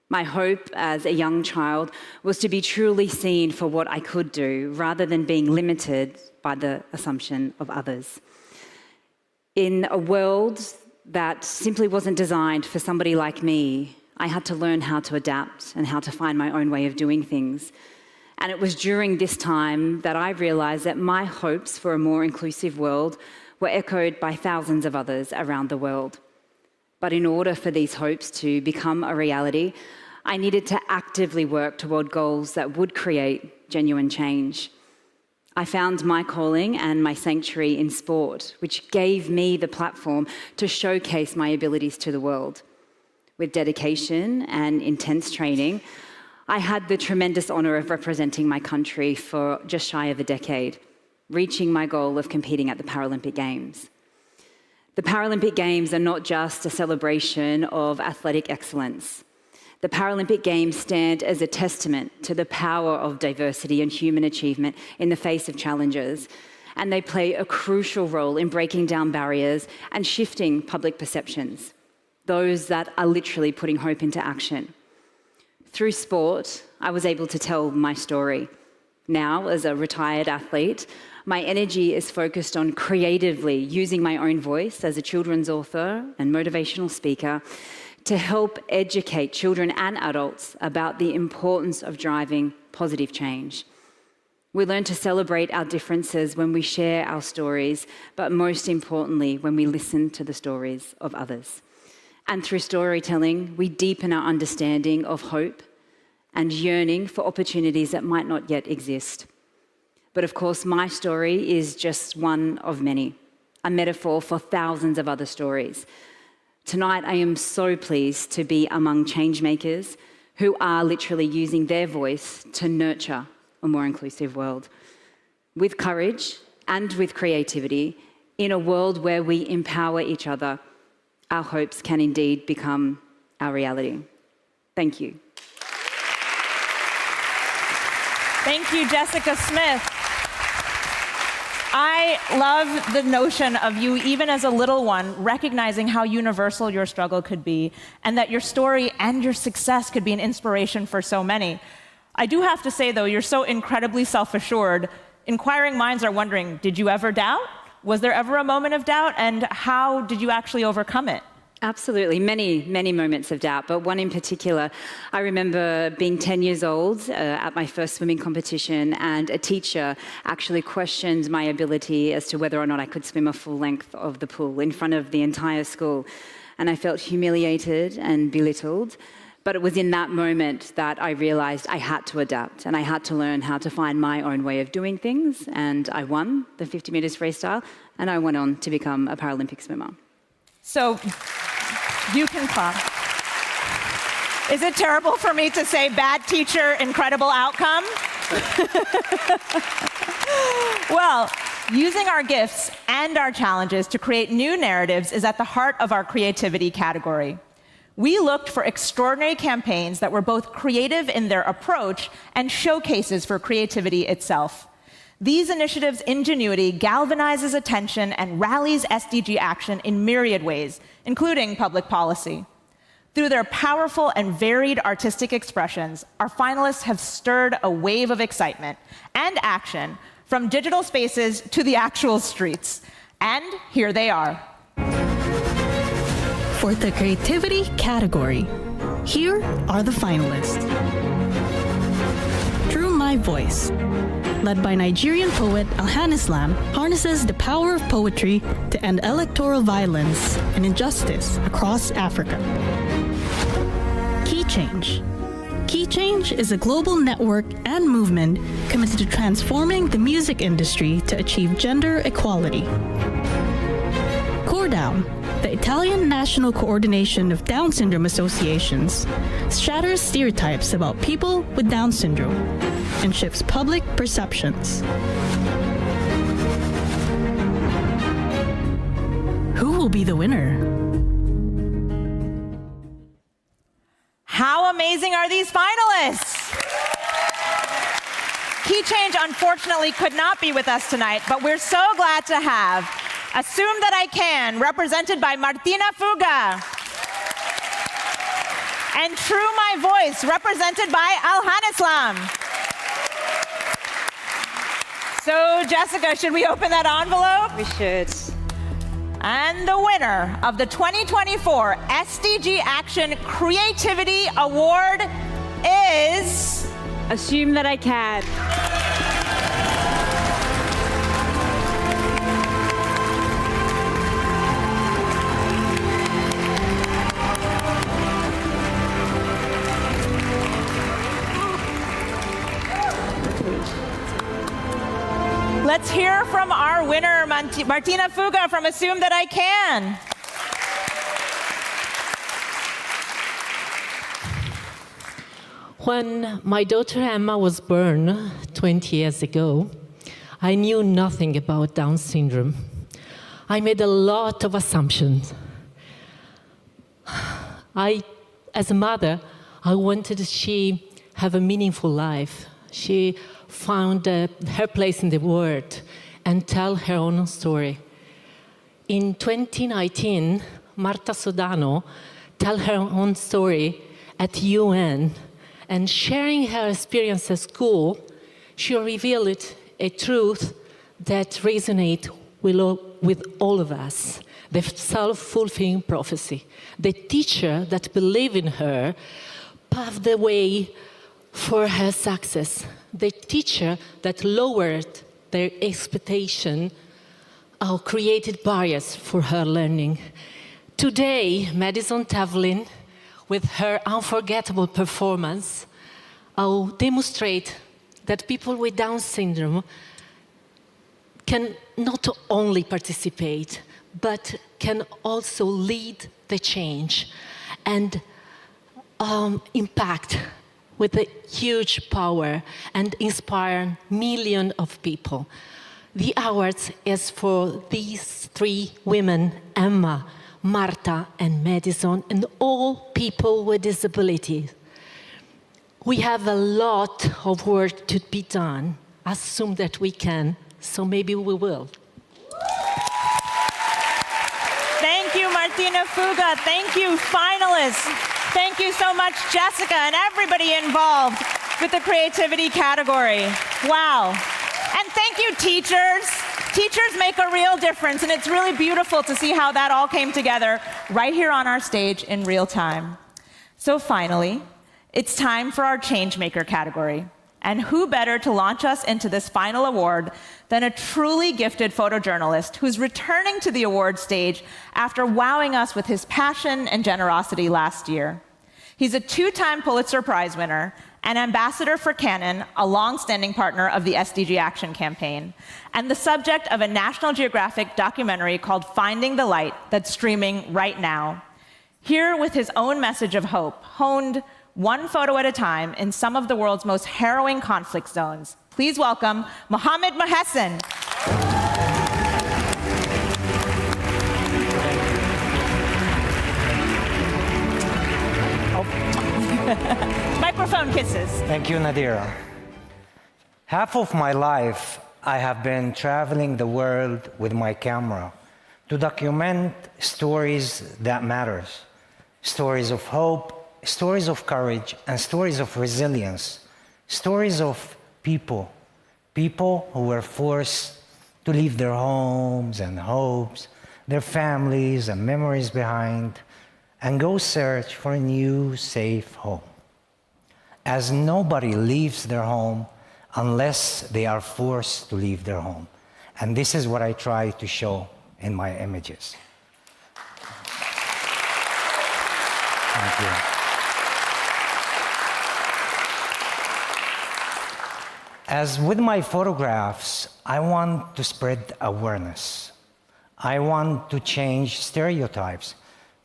My hope as a young child was to be truly seen for what I could do, rather than being limited by the assumption of others. In a world that simply wasn't designed for somebody like me, I had to learn how to adapt and how to find my own way of doing things. And it was during this time that I realized that my hopes for a more inclusive world were echoed by thousands of others around the world. But in order for these hopes to become a reality, I needed to actively work toward goals that would create genuine change. I found my calling and my sanctuary in sport, which gave me the platform to showcase my abilities to the world. With dedication and intense training, I had the tremendous honor of representing my country for just shy of a decade, reaching my goal of competing at the Paralympic Games. The Paralympic Games are not just a celebration of athletic excellence. The Paralympic Games stand as a testament to the power of diversity and human achievement in the face of challenges, and they play a crucial role in breaking down barriers and shifting public perceptions, those that are literally putting hope into action. Through sport, I was able to tell my story. Now, as a retired athlete, my energy is focused on creatively using my own voice as a children's author and motivational speaker to help educate children and adults about the importance of driving positive change. We learn to celebrate our differences when we share our stories, but most importantly, when we listen to the stories of others. And through storytelling, we deepen our understanding of hope and yearning for opportunities that might not yet exist. But of course, my story is just one of many, a metaphor for thousands of other stories. Tonight, I am so pleased to be among changemakers who are literally using their voice to nurture a more inclusive world. With courage and with creativity, in a world where we empower each other, our hopes can indeed become our reality. Thank you. Thank you, Jessica Smith. I love the notion of you, even as a little one, recognizing how universal your struggle could be, and that your story and your success could be an inspiration for so many. I do have to say, though, you're so incredibly self-assured. Inquiring minds are wondering, did you ever doubt? Was there ever a moment of doubt? And how did you actually overcome it? Absolutely, many, many moments of doubt, but one in particular. I remember being 10 years old at my first swimming competition, and a teacher actually questioned my ability as to whether or not I could swim a full length of the pool in front of the entire school. And I felt humiliated and belittled, but it was in that moment that I realized I had to adapt, and I had to learn how to find my own way of doing things, and I won the 50 meters freestyle, and I went on to become a Paralympic swimmer. So, you can clap. Is it terrible for me to say bad teacher, incredible outcome? Well, using our gifts and our challenges to create new narratives is at the heart of our creativity category. We looked for extraordinary campaigns that were both creative in their approach and showcases for creativity itself. These initiatives' ingenuity galvanizes attention and rallies SDG action in myriad ways, including public policy. Through their powerful and varied artistic expressions, our finalists have stirred a wave of excitement and action from digital spaces to the actual streets. And here they are. For the creativity category, here are the finalists. Through My Voice, led by Nigerian poet Alhanislam, harnesses the power of poetry to end electoral violence and injustice across Africa. Key Change. Key Change is a global network and movement committed to transforming the music industry to achieve gender equality. Core Down, the Italian National Coordination of Down Syndrome Associations, shatters stereotypes about people with Down syndrome and shifts public perceptions. Who will be the winner? How amazing are these finalists? Key Change, unfortunately, could not be with us tonight, but we're so glad to have Assume That I Can, represented by Martina Fuga, and True My Voice, represented by Alhanislam. So, Jessica, should we open that envelope? We should. And the winner of the 2024 SDG Action Creativity Award is... Assume That I Can. Let's hear from our winner, Martina Fuga from Assume That I Can. When my daughter Emma was born 20 years ago, I knew nothing about Down syndrome. I made a lot of assumptions. As a mother, I wanted she have a meaningful life. She found her place in the world and tell her own story. In 2019, Marta Sodano told her own story at UN, and sharing her experience at school, she revealed a truth that resonates with all of us, the self-fulfilling prophecy. The teacher that believed in her paved the way for her success. The teacher that lowered their expectation created barriers for her learning. Today, Madison Tavlin, with her unforgettable performance, demonstrate that people with Down syndrome can not only participate, but can also lead the change and impact with a huge power and inspire millions of people. The award is for these three women, Emma, Marta, and Madison, and all people with disabilities. We have a lot of work to be done. Assume that we can, so maybe we will. Thank you, Martina Fuga. Thank you, finalists. Thank you so much, Jessica, and everybody involved with the creativity category. Wow. And thank you, teachers. Teachers make a real difference, and it's really beautiful to see how that all came together right here on our stage in real time. So finally, it's time for our changemaker category. And who better to launch us into this final award than a truly gifted photojournalist who's returning to the award stage after wowing us with his passion and generosity last year. He's a two-time Pulitzer Prize winner, an ambassador for Canon, a long-standing partner of the SDG Action Campaign, and the subject of a National Geographic documentary called Finding the Light that's streaming right now. Here with his own message of hope, honed one photo at a time in some of the world's most harrowing conflict zones. Please welcome Muhammed Muheisen. Microphone kisses. Thank you, Nadira. Half of my life, I have been traveling the world with my camera to document stories that matters. stories of hope, stories of courage, and stories of resilience, stories of people who were forced to leave their homes and hopes, their families and memories behind, and go search for a new, safe home. As nobody leaves their home unless they are forced to leave their home. And this is what I try to show in my images. Thank you. As with my photographs, I want to spread awareness. I want to change stereotypes.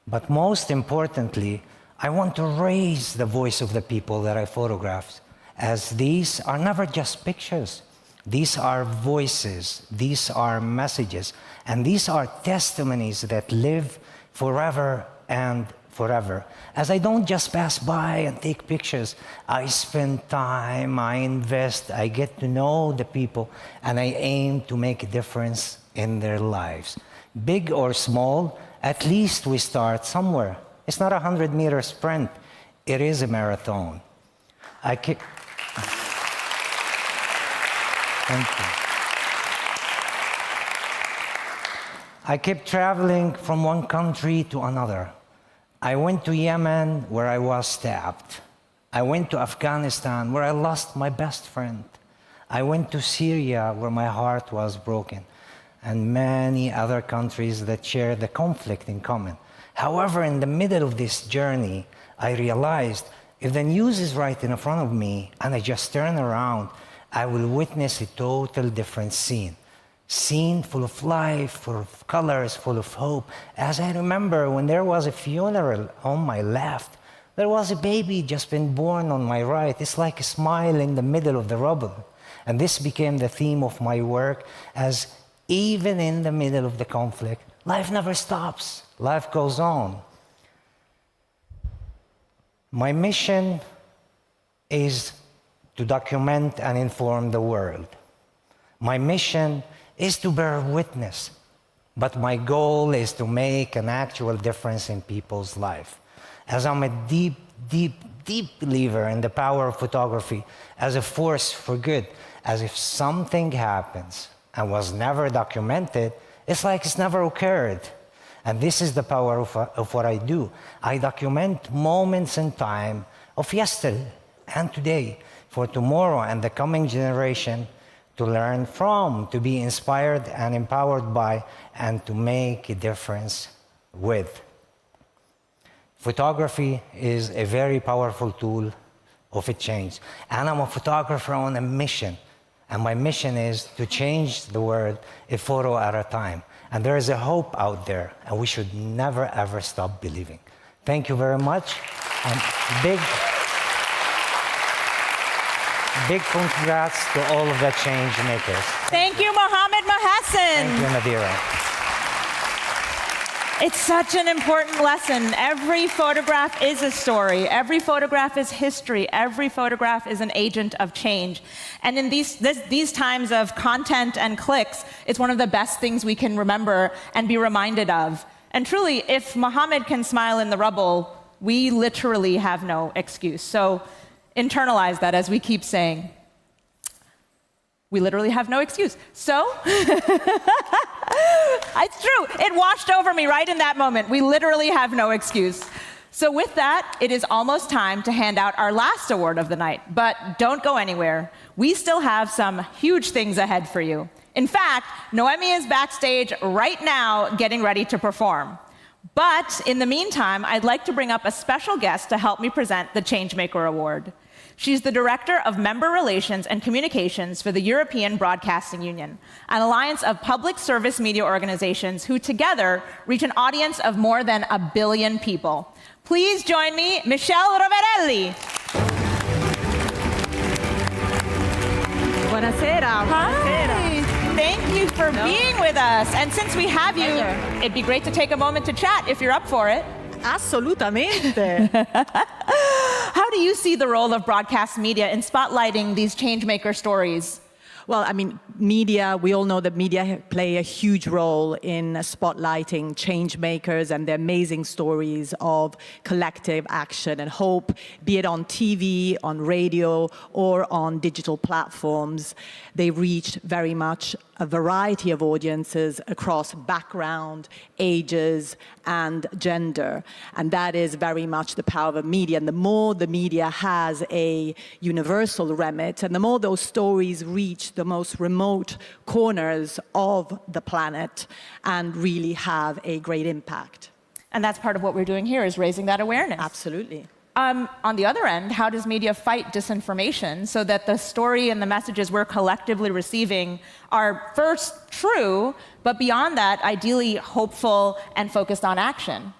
But most importantly, I want to raise the voice of the people that I photographed, as these are never just pictures. These are voices, these are messages, and these are testimonies that live forever and forever. As I don't just pass by and take pictures, I spend time, I invest, I get to know the people, and I aim to make a difference in their lives. Big or small, at least we start somewhere. It's not a 100-meter sprint, it is a marathon. Thank you. I kept traveling from one country to another. I went to Yemen, where I was stabbed. I went to Afghanistan, where I lost my best friend. I went to Syria, where my heart was broken, and many other countries that share the conflict in common. However, in the middle of this journey, I realized if the news is right in front of me and I just turn around, I will witness a total different scene. Scene full of life, full of colors, full of hope. As I remember, when there was a funeral on my left, there was a baby just been born on my right. It's like a smile in the middle of the rubble. And this became the theme of my work, as even in the middle of the conflict, life never stops. Life goes on. My mission is to document and inform the world. My mission is to bear witness, but my goal is to make an actual difference in people's life. As I'm a deep, deep, deep believer in the power of photography as a force for good, as if something happens and was never documented, it's like it's never occurred. And this is the power of what I do. I document moments in time of yesterday and today for tomorrow and the coming generation to learn from, to be inspired and empowered by, and to make a difference with. Photography is a very powerful tool of a change. And I'm a photographer on a mission. And my mission is to change the world a photo at a time. And there is a hope out there, and we should never, ever stop believing. Thank you very much. And big congrats to all of the change makers. Thank you, Muhammed Muheisen. Thank you, Nadira. It's such an important lesson. Every photograph is a story. Every photograph is history. Every photograph is an agent of change. And in these times of content and clicks, it's one of the best things we can remember and be reminded of. And truly, if Muhammad can smile in the rubble, we literally have no excuse. So internalize that, as we keep saying. We literally have no excuse. So, it's true. It washed over me right in that moment. We literally have no excuse. So with that, it is almost time to hand out our last award of the night. But don't go anywhere. We still have some huge things ahead for you. In fact, Noemi is backstage right now getting ready to perform. But in the meantime, I'd like to bring up a special guest to help me present the Changemaker Award. She's the Director of Member Relations and Communications for the European Broadcasting Union, an alliance of public service media organizations who together reach an audience of more than 1 billion people. Please join me, Michelle Roverelli. Buonasera. Hi. Thank you for being with us. And since we have you, it'd be great to take a moment to chat if you're up for it. Assolutamente. How do you see the role of broadcast media in spotlighting these changemaker stories? Well, I mean, media, we all know that media play a huge role in spotlighting change makers and the amazing stories of collective action and hope, be it on TV, on radio, or on digital platforms. They reach very much a variety of audiences across background, ages, and gender. And that is very much the power of media. And the more the media has a universal remit, and the more those stories reach the most remote corners of the planet and really have a great impact. And that's part of what we're doing here, is raising that awareness. Absolutely. On the other end, how does media fight disinformation so that the story and the messages we're collectively receiving are first true, but beyond that, ideally hopeful and focused on action?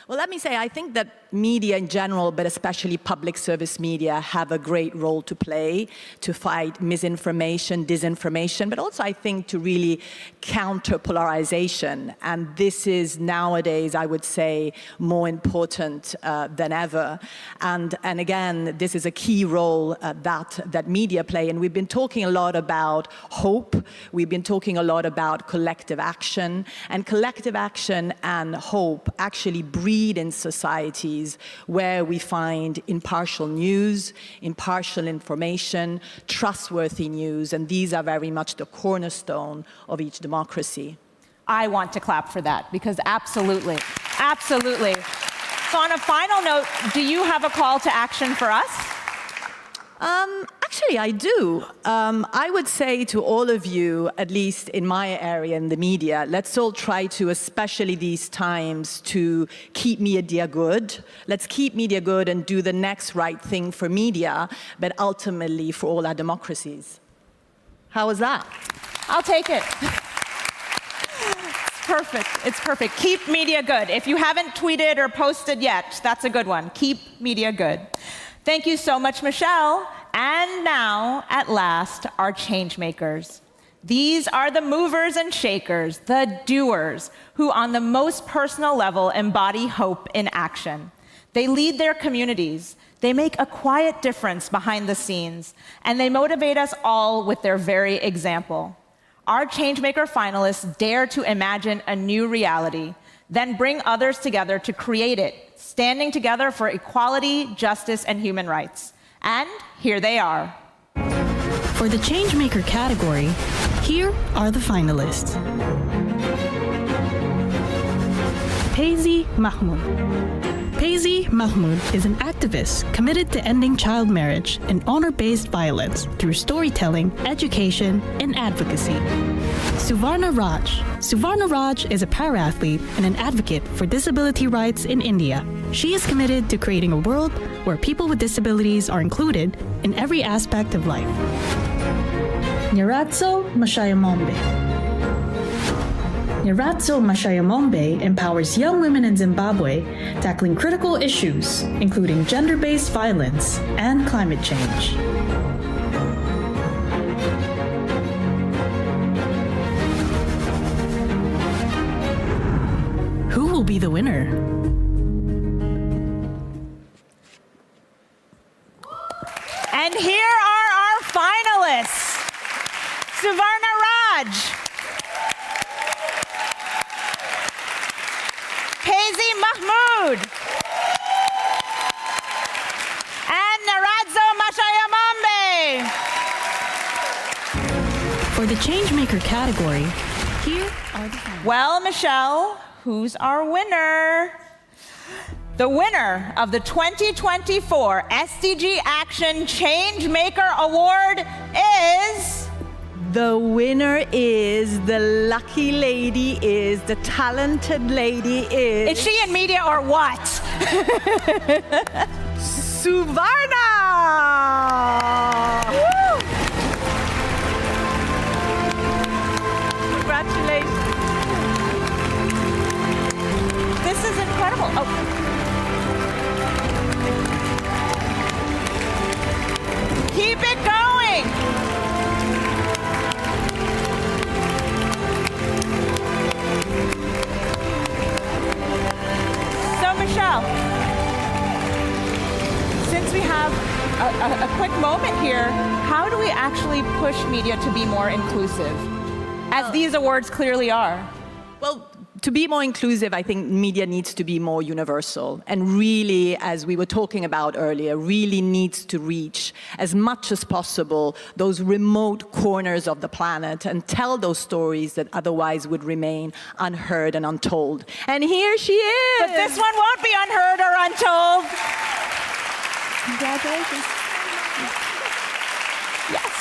Well, let me say, I think that media in general, but especially public service media, have a great role to play to fight misinformation, disinformation, but also I think to really counter polarization. And this is nowadays, I would say, more important than ever. And again, this is a key role that media play. And we've been talking a lot about hope. We've been talking a lot about collective action. And collective action and hope actually breed in societies where we find impartial news, impartial information, trustworthy news, and these are very much the cornerstone of each democracy. I want to clap for that, because absolutely, absolutely. So on a final note, do you have a call to action for us? Actually, I do. I would say to all of you, at least in my area in the media, let's all try to, especially these times, to keep media good. Let's keep media good and do the next right thing for media, but ultimately for all our democracies. How was that? I'll take it. It's perfect. It's perfect. Keep media good. If you haven't tweeted or posted yet, that's a good one. Keep media good. Thank you so much, Michelle. And now, at last, our changemakers. These are the movers and shakers, the doers, who on the most personal level embody hope in action. They lead their communities, they make a quiet difference behind the scenes, and they motivate us all with their very example. Our changemaker finalists dare to imagine a new reality, then bring others together to create it, standing together for equality, justice, and human rights. And here they are. For the Changemaker category, here are the finalists. Paisy Mahmoud. Paisy Mahmoud is an activist committed to ending child marriage and honor-based violence through storytelling, education, and advocacy. Suvarna Raj. Suvarna Raj is a para-athlete and an advocate for disability rights in India. She is committed to creating a world where people with disabilities are included in every aspect of life. Nyaratso Mashayamombe. Nyaratso Mashayamombe empowers young women in Zimbabwe tackling critical issues, including gender-based violence and climate change. Who will be the winner? And here are our finalists. Suvarna Raj, Paisy Mahmoud, and Nyaratso Mashayamombe. For the Changemaker category, here are the finalists. Well, Michelle, who's our winner? The winner of the 2024 SDG Action Changemaker Award is... The winner is, the lucky lady is, the talented lady is... Is she in media or what? Suvarna! Woo! Congratulations. This is incredible. Oh. Keep it going. So, Michelle, since we have a a quick moment here. How do we actually push media to be more inclusive, as these awards clearly are? Well, to be more inclusive, I think media needs to be more universal and really, as we were talking about earlier, really needs to reach as much as possible those remote corners of the planet and tell those stories that otherwise would remain unheard and untold. And here she is! But this one won't be unheard or untold. Congratulations. Yes.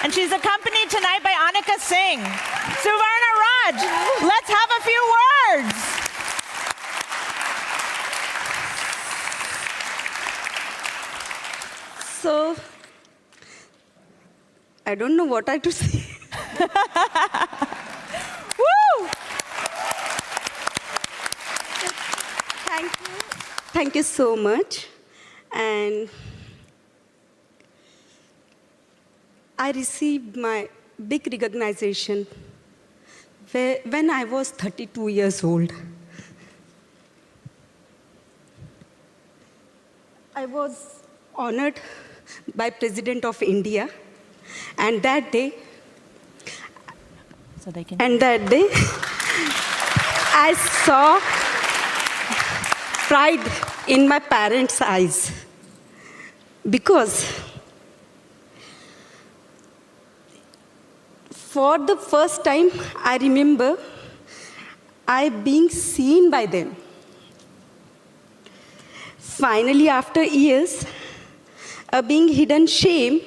And she's accompanied tonight by Annika Singh, Suvarna Raj. Let's have a few words. So, I don't know what I have to say. Woo! Thank you. Thank you so much. And I received my big recognition when I was 32 years old. I was honored by President of India, and that day, I saw pride in my parents' eyes, because for the first time, I remember I being seen by them. Finally, after years of being hidden shame,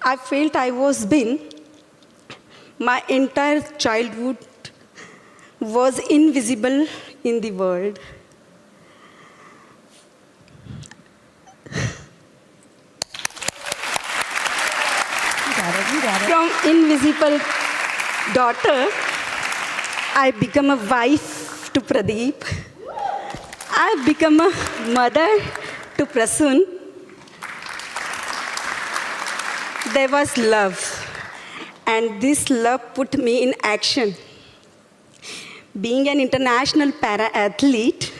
I felt I was been. My entire childhood was invisible in the world. From invisible daughter, I become a wife to Pradeep. I become a mother to Prasun. There was love, and this love put me in action. Being an international para-athlete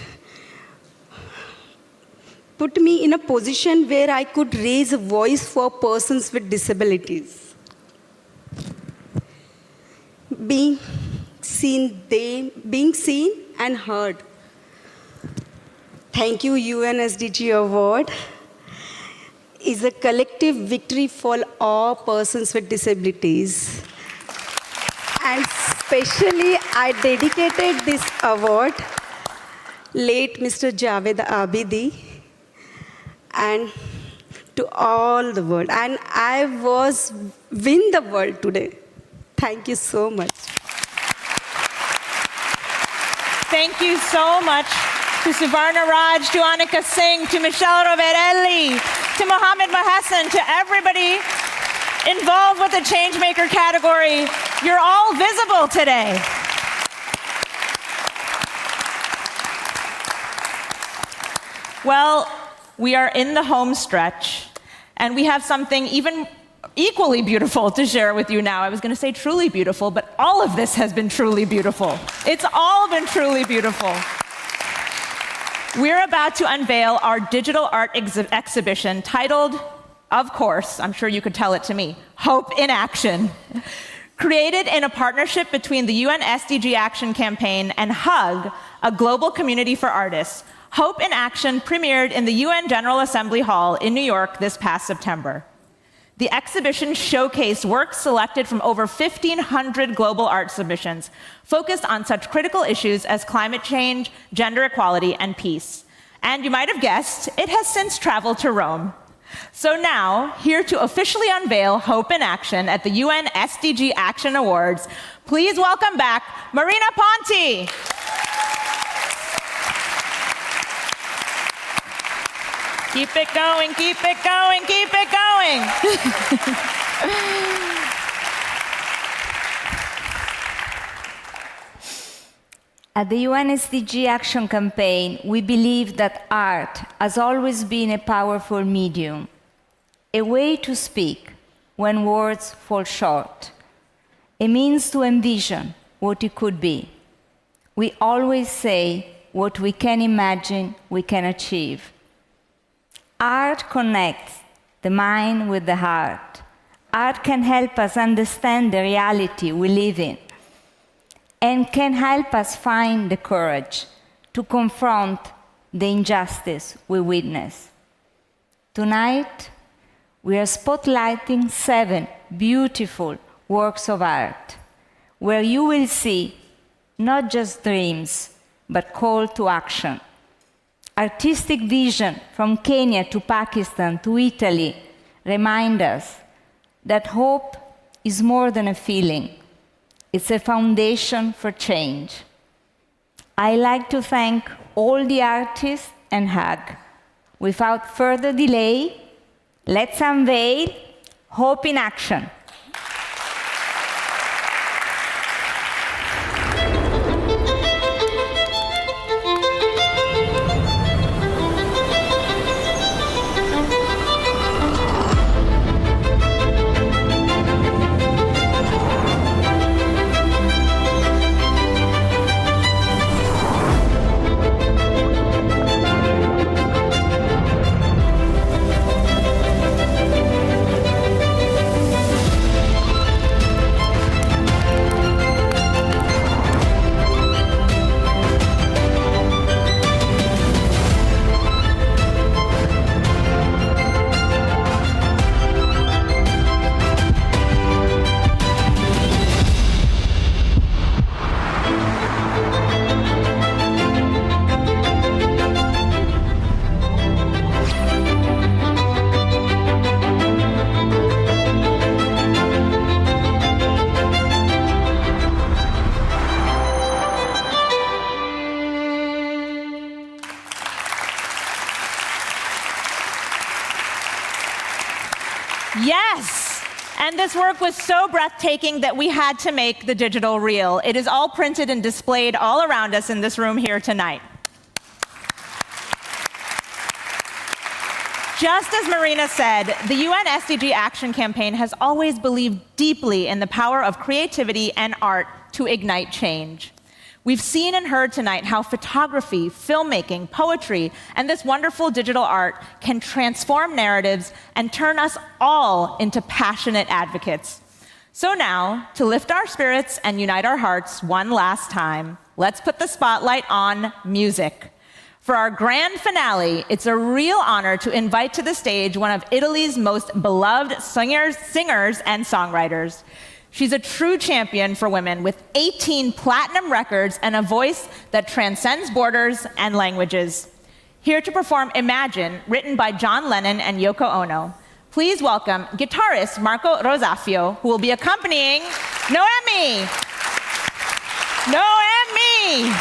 put me in a position where I could raise a voice for persons with disabilities. Being seen and heard. Thank you, UN SDG Award is a collective victory for all persons with disabilities. And especially, I dedicated this award late Mr. Javed Abidi and to all the world. And I was win the world today. Thank you so much. Thank you so much to Suvarna Raj, to Annika Singh, to Michelle Roverelli, to Muhammed Muheisen, to everybody involved with the Changemaker category. You're all visible today. Well, we are in the home stretch, and we have something even equally beautiful to share with you now. I was going to say truly beautiful, but all of this has been truly beautiful. It's all been truly beautiful. We're about to unveil our digital art exhibition titled, of course, I'm sure you could tell it to me, Hope in Action. Created in a partnership between the UN SDG Action Campaign and HUG, a global community for artists, Hope in Action premiered in the UN General Assembly Hall in New York this past September. The exhibition showcased works selected from over 1,500 global art submissions, focused on such critical issues as climate change, gender equality, and peace. And you might have guessed, it has since traveled to Rome. So now, here to officially unveil Hope in Action at the UN SDG Action Awards, please welcome back Marina Ponti. Keep it going, keep it going, keep it going. At the UN SDG Action Campaign, we believe that art has always been a powerful medium, a way to speak when words fall short, a means to envision what it could be. We always say what we can imagine, we can achieve. Art connects the mind with the heart. Art can help us understand the reality we live in and can help us find the courage to confront the injustice we witness. Tonight, we are spotlighting 7 beautiful works of art, where you will see not just dreams, but call to action. Artistic vision from Kenya to Pakistan to Italy remind us that hope is more than a feeling. It's a foundation for change. I like to thank all the artists and hug. Without further delay, let's unveil Hope in Action. Yes! And this work was so breathtaking that we had to make the digital reel. It is all printed and displayed all around us in this room here tonight. Just as Marina said, the UN SDG Action Campaign has always believed deeply in the power of creativity and art to ignite change. We've seen and heard tonight how photography, filmmaking, poetry, and this wonderful digital art can transform narratives and turn us all into passionate advocates. So now, to lift our spirits and unite our hearts one last time, let's put the spotlight on music. For our grand finale, it's a real honor to invite to the stage one of Italy's most beloved singers and songwriters. She's a true champion for women with 18 platinum records and a voice that transcends borders and languages. Here to perform Imagine, written by John Lennon and Yoko Ono. Please welcome guitarist Marco Rosafio, who will be accompanying Noemi. Noemi!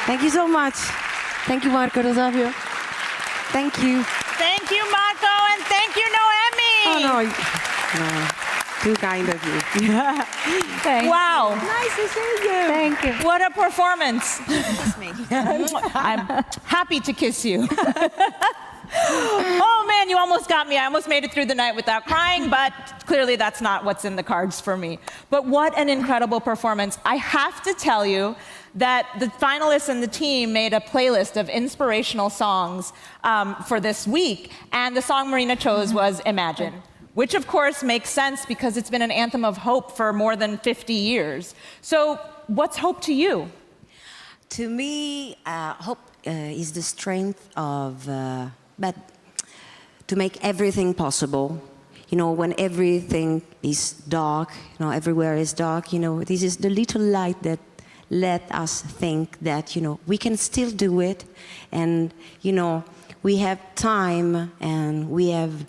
Thank you so much. Thank you, Marco Rosavio. Thank you. Thank you, Marco, and thank you, Noemi. Oh, no. Too kind of you. Thank wow. you. Nice to see you. Thank you. What a performance. Kiss me. I'm happy to kiss you. Oh man, you almost got me. I almost made it through the night without crying, but clearly that's not what's in the cards for me. But what an incredible performance. I have to tell you that the finalists and the team made a playlist of inspirational songs for this week, and the song Marina chose was Imagine, which of course makes sense because it's been an anthem of hope for more than 50 years. So what's hope to you? To me, hope is the strength of but to make everything possible. You know, when everything is dark, you know, everywhere is dark, you know, this is the little light that let us think that, you know, we can still do it, and, you know, we have time and we have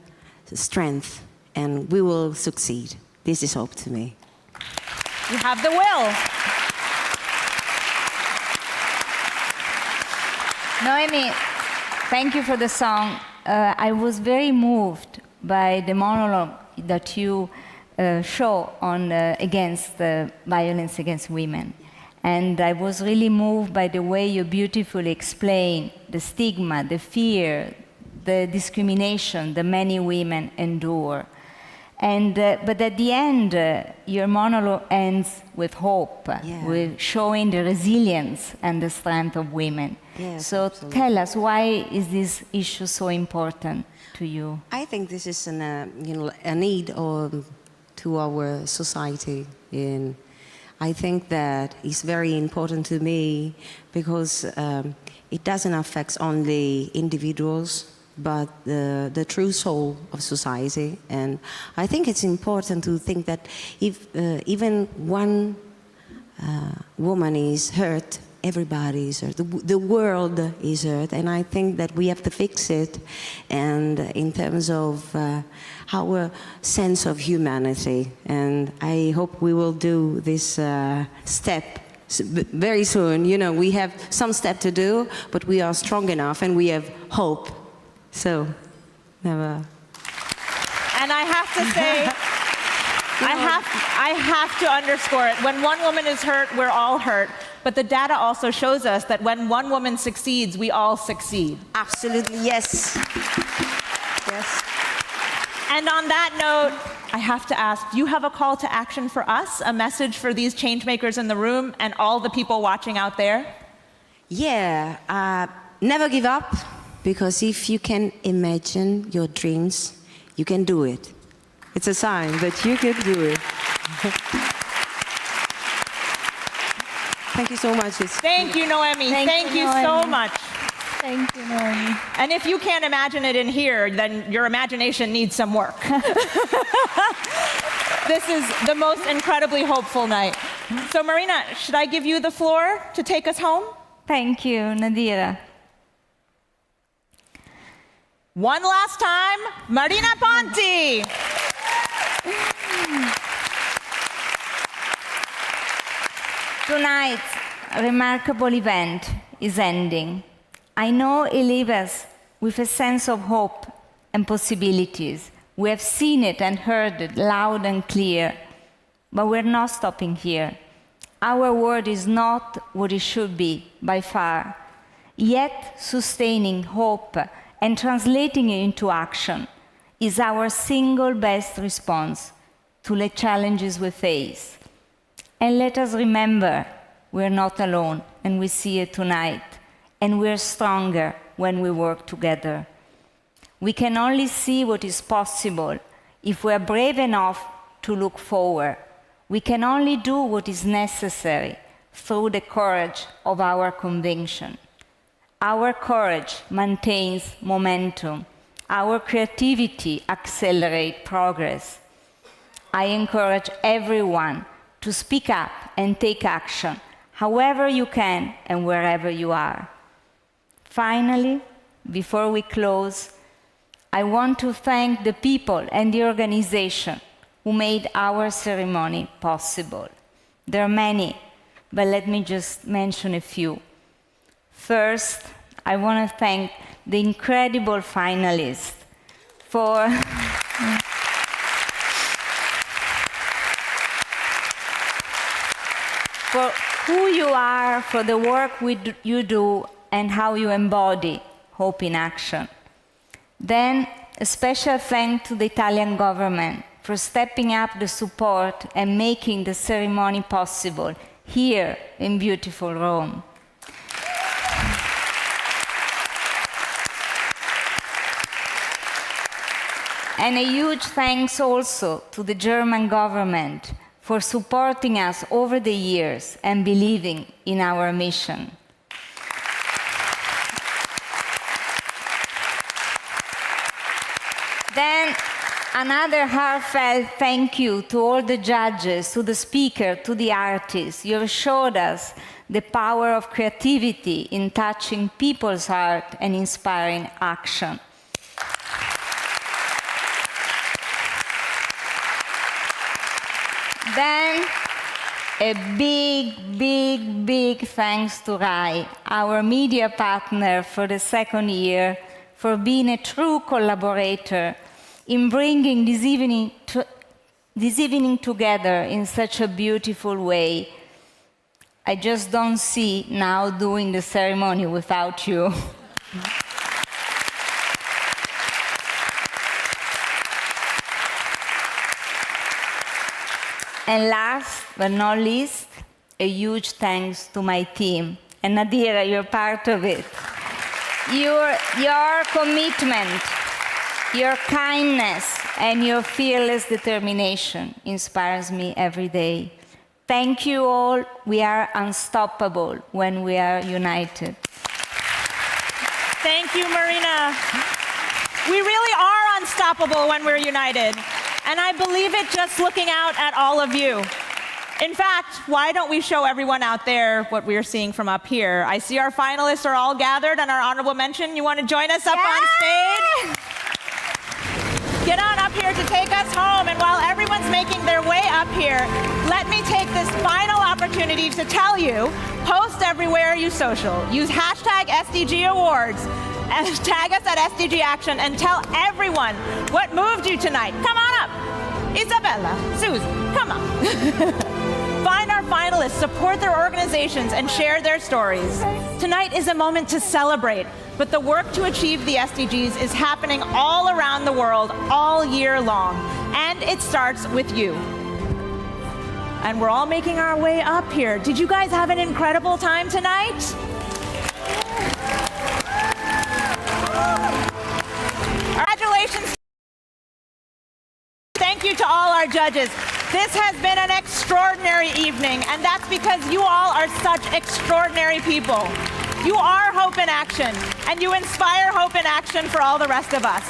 strength and we will succeed. This is hope to me. You have the will. Noemi, thank you for the song. I was very moved by the monologue that you show on against violence against women. And I was really moved by the way you beautifully explain the stigma, the fear, the discrimination that many women endure. But at the end, your monologue ends with hope, with showing the resilience and the strength of women. Yes, so absolutely. tell us, why is this issue so important to you? I think this is a need to our society. I think that it's very important to me because it doesn't affect only individuals, but the true soul of society. And I think it's important to think that if even one woman is hurt, everybody is hurt. The world is hurt, and I think that we have to fix it. And in terms of our sense of humanity, and I hope we will do this step very soon. You know, we have some step to do, but we are strong enough, and we have hope. So, never. And I have to say, I have to underscore it. When one woman is hurt, we're all hurt. But the data also shows us that when one woman succeeds, we all succeed. Absolutely, yes. Yes. And on that note, I have to ask, do you have a call to action for us? A message for these changemakers in the room and all the people watching out there? Yeah, never give up. Because if you can imagine your dreams, you can do it. It's a sign that you can do it. Thank you so much. Thank you, Noemi. Thank you so much. Thank you, Noemi. And if you can't imagine it in here, then your imagination needs some work. This is the most incredibly hopeful night. So Marina, should I give you the floor to take us home? Thank you, Nadira. One last time, Marina Ponti. Tonight's remarkable event is ending. I know it leaves us with a sense of hope and possibilities. We have seen it and heard it loud and clear, but we're not stopping here. Our world is not what it should be, by far. Yet, sustaining hope and translating it into action is our single best response to the challenges we face. And let us remember, we're not alone, and we see it tonight, and we're stronger when we work together. We can only see what is possible if we are brave enough to look forward. We can only do what is necessary through the courage of our conviction. Our courage maintains momentum. Our creativity accelerates progress. I encourage everyone to speak up and take action, however you can and wherever you are. Finally, before we close, I want to thank the people and the organization who made our ceremony possible. There are many, but let me just mention a few. First, I want to thank the incredible finalists for who you are, for the work you do, and how you embody hope in action. Then, a special thanks to the Italian government for stepping up the support and making the ceremony possible here in beautiful Rome. And a huge thanks also to the German government for supporting us over the years and believing in our mission. Then another heartfelt thank you to all the judges, to the speaker, to the artists. You have showed us the power of creativity in touching people's heart and inspiring action. Then a big thanks to Rai, our media partner for the second year, for being a true collaborator in bringing this evening together in such a beautiful way. I just don't see now doing the ceremony without you. And last but not least, a huge thanks to my team. And Nadira, you're part of it. Your commitment, your kindness, and your fearless determination inspires me every day. Thank you all. We are unstoppable when we are united. Thank you, Marina. We really are unstoppable when we're united. And I believe it just looking out at all of you. In fact, why don't we show everyone out there what we're seeing from up here? I see our finalists are all gathered and our honorable mention. You want to join us up on stage? Get on up here to take us home. And while everyone's making their way up here, let me take this final opportunity to tell you, post everywhere you social. Use hashtag SDG Awards and tag us at SDG Action and tell everyone what moved you tonight. Come on up. Isabella, Susan, come on. Find our finalists, support their organizations, and share their stories. Tonight is a moment to celebrate, but the work to achieve the SDGs is happening all around the world all year long, and it starts with you. And we're all making our way up here. Did you guys have an incredible time tonight? Congratulations. Thank you to all our judges. This has been an extraordinary evening, and that's because you all are such extraordinary people. You are hope in action, and you inspire hope in action for all the rest of us.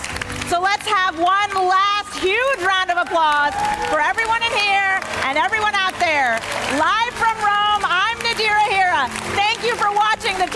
So let's have one last huge round of applause for everyone in here and everyone out there. Live from Rome, I'm Nadira Hira. Thank you for watching the